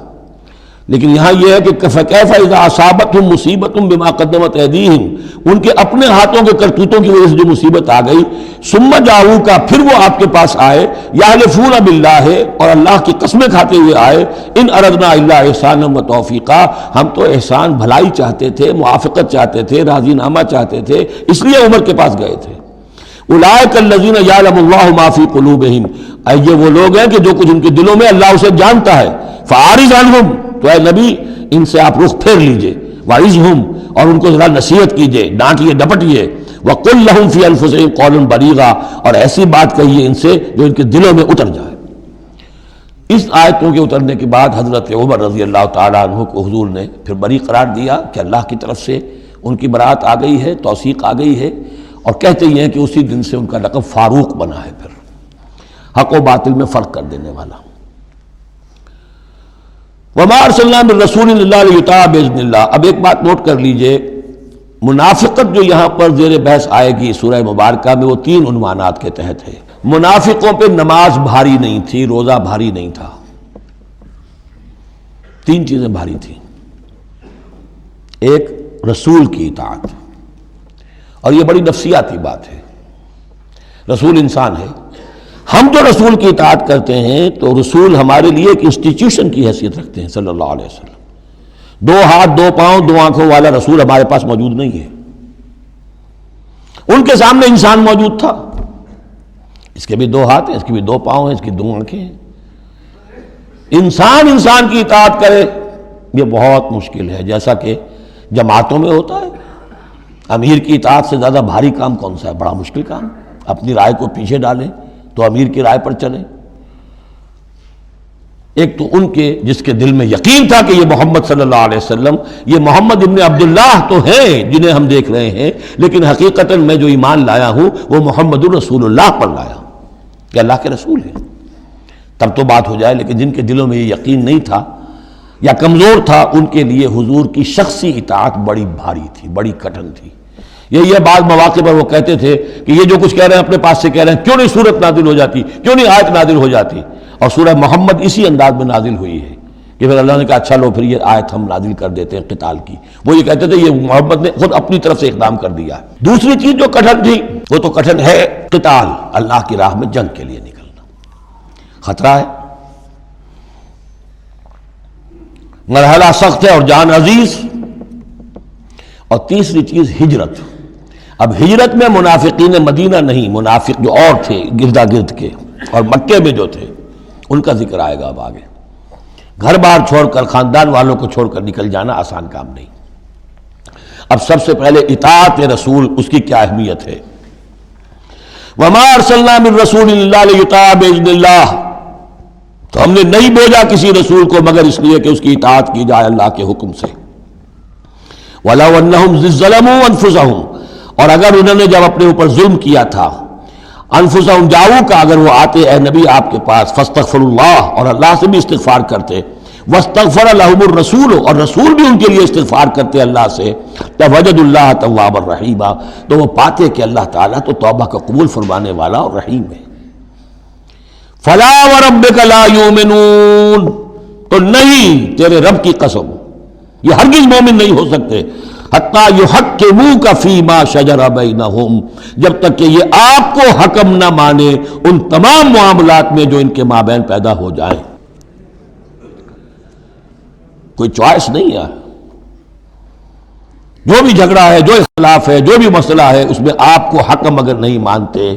لیکن یہاں یہ ہے کہ فَكَيْفَ إِذَا أَصَابَتْهُمْ مُصِيبَةٌ بِمَا قَدَّمَتْ أَيْدِيهِمْ، ان کے اپنے ہاتھوں کے کرتوتوں کی وجہ سے جو مصیبت آ گئی، ثُمَّ جَاءُوكَ، پھر وہ آپ کے پاس آئے، يَحْلِفُونَ بِاللَّهِ، اور اللہ کی قسمیں کھاتے ہوئے آئے، إِنْ أَرَدْنَا إِلَّا إِحْسَانًا وَتَوْفِيقًا، ہم تو احسان بھلائی چاہتے تھے، موافقت چاہتے تھے، راضی نامہ چاہتے تھے، اس لیے عمر کے پاس گئے تھے۔ اولئک الذین یعلم اللہ ما فی قلوبہم، یہ وہ لوگ ہیں کہ جو کچھ ان کے دلوں میں اللہ اسے جانتا ہے۔ فاعرض عنہم، تو اے نبی ان سے آپ رخ پھیر لیجئے، وعظہم، اور ان کو ذرا نصیحت کیجئے، ڈانٹیے ڈپٹیے، وقل لہم فی انفسہم قولا بلیغا، اور ایسی بات کہیے ان سے جو ان کے دلوں میں اتر جائے۔ اس آیتوں کے اترنے کے بعد حضرت عمر رضی اللہ تعالیٰ عنہ کو حضور نے پھر بری قرار دیا کہ اللہ کی طرف سے ان کی برات آ گئی ہے، توثیق آ گئی ہے، اور کہتے ہی ہیں کہ اسی دن سے ان کا لقب فاروق بنا ہے، پھر حق و باطل میں فرق کر دینے والا۔ وَمَا أَرْسَلْنَا مِن رَّسُولٍ إِلَّا لِيُطَاعَ بِإِذْنِ اللَّهِ۔ اب ایک بات نوٹ کر لیجئے، منافقت جو یہاں پر زیر بحث آئے گی سورہ مبارکہ میں، وہ 3 عنوانات کے تحت ہے۔ منافقوں پہ نماز بھاری نہیں تھی، روزہ بھاری نہیں تھا، 3 چیزیں بھاری تھیں۔ ایک، رسول کی اطاعت، اور یہ بڑی نفسیاتی بات ہے، رسول انسان ہے، ہم جو رسول کی اطاعت کرتے ہیں تو رسول ہمارے لیے ایک انسٹیٹیوشن کی حیثیت رکھتے ہیں صلی اللہ علیہ وسلم۔ 2 ہاتھ 2 پاؤں 2 آنکھوں والا رسول ہمارے پاس موجود نہیں ہے، ان کے سامنے انسان موجود تھا، اس کے بھی 2 ہاتھ ہیں، اس کے بھی 2 پاؤں ہیں، اس کی 2 آنکھیں ہیں۔ انسان کی اطاعت کرے یہ بہت مشکل ہے، جیسا کہ جماعتوں میں ہوتا ہے۔ امیر کی اطاعت سے زیادہ بھاری کام کون سا ہے؟ بڑا مشکل کام، اپنی رائے کو پیچھے ڈالیں تو امیر کی رائے پر چلیں۔ ایک تو ان کے جس کے دل میں یقین تھا کہ یہ محمد صلی اللہ علیہ وسلم، یہ محمد ابن عبداللہ تو ہیں جنہیں ہم دیکھ رہے ہیں، لیکن حقیقتاً میں جو ایمان لایا ہوں وہ محمد الرسول اللہ پر لایا ہوں کہ اللہ کے رسول ہیں، تب تو بات ہو جائے۔ لیکن جن کے دلوں میں یہ یقین نہیں تھا یا کمزور تھا، ان کے لیے حضور کی شخصی اطاعت بڑی بھاری تھی، بڑی کٹھن تھی۔ یہ بعض مواقع پر وہ کہتے تھے کہ یہ جو کچھ کہہ رہے ہیں اپنے پاس سے کہہ رہے ہیں، کیوں نہیں سورت نازل ہو جاتی، کیوں نہیں آیت نازل ہو جاتی؟ اور سورہ محمد اسی انداز میں نازل ہوئی ہے کہ پھر اللہ نے کہا اچھا لو پھر یہ آیت ہم نازل کر دیتے ہیں قتال کی۔ وہ یہ کہتے تھے یہ محمد نے خود اپنی طرف سے اقدام کر دیا ہے۔ دوسری چیز جو کٹھن تھی وہ تو کٹھن ہے قتال، اللہ کی راہ میں جنگ کے لیے نکلنا، خطرہ ہے، مرحلہ سخت ہے اور جان عزیز۔ اور تیسری چیز ہجرت۔ اب ہجرت میں منافقین مدینہ نہیں، منافق جو اور تھے گردا گرد کے اور مکے میں جو تھے، ان کا ذکر آئے گا اب آگے۔ گھر بار چھوڑ کر، خاندان والوں کو چھوڑ کر نکل جانا آسان کام نہیں۔ اب سب سے پہلے اطاعت رسول، اس کی کیا اہمیت ہے؟ وَمَا أَرْسَلْنَا مِن رَّسُولٍ إِلَّا لِيُطَاعَ بِإِذْنِ اللَّهِ۔ تو ہم نے نہیں بھیجا کسی رسول کو مگر اس لیے کہ اس کی اطاعت کی جائے اللہ کے حکم سے۔ وَلَوْ أَنَّهُمْ إِذ ظَّلَمُوا أَنفُسَهُمْ، اور اگر انہوں نے جب اپنے اوپر ظلم کیا تھا، انفسہم جاؤ کا، اگر وہ آتے اے نبی آپ کے پاس، فاستغفر اللہ، اور اللہ سے بھی استغفار کرتے، واستغفر لہم الرسول، اور رسول بھی ان کے لیے استغفار کرتے اللہ سے، وجد اللہ توابا رحیما، تو وہ پاتے کہ اللہ تعالیٰ تو توبہ کا قبول فرمانے والا اور رحیم ہے۔ فلا وربک لا یؤمنون، تو نہیں تیرے رب کی قسم یہ ہرگز مومن نہیں ہو سکتے، حتیٰ یحکموک فیما شجر بینہم، جب تک کہ یہ آپ کو حکم نہ مانے ان تمام معاملات میں جو ان کے مابین پیدا ہو جائیں۔ کوئی چوائس نہیں ہے، جو بھی جھگڑا ہے، جو اختلاف ہے، جو بھی مسئلہ ہے، اس میں آپ کو حکم اگر نہیں مانتے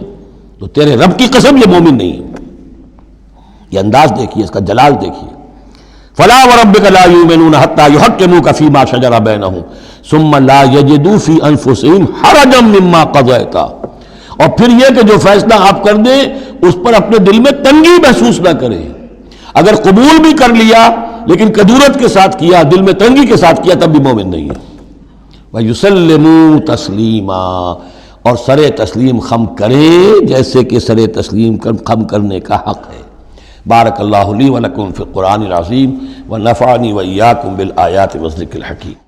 تو تیرے رب کی قسم یہ مومن نہیں ہے۔ یہ انداز دیکھیے، اس کا جلال دیکھیے، فلا وربک لا یؤمنون حتی یحکموک فیما شجر بینہم ثم لا یجدوا فی انفسہم حرجا مما قضیت، اور پھر یہ کہ جو فیصلہ آپ کر دیں اس پر اپنے دل میں تنگی محسوس نہ کریں۔ اگر قبول بھی کر لیا لیکن کدورت کے ساتھ کیا، دل میں تنگی کے ساتھ کیا، تب بھی مومن نہیں ہے۔ وَيُسَلِّمُوا تَسْلِيمًا، اور سر تسلیم خم کرے جیسے کہ سر تسلیم خم کرنے کا حق ہے۔ بارک اللہ لی و لکم فی القرآن العظیم ونفعنی وإیاکم بالآیات والذکر الحکیم۔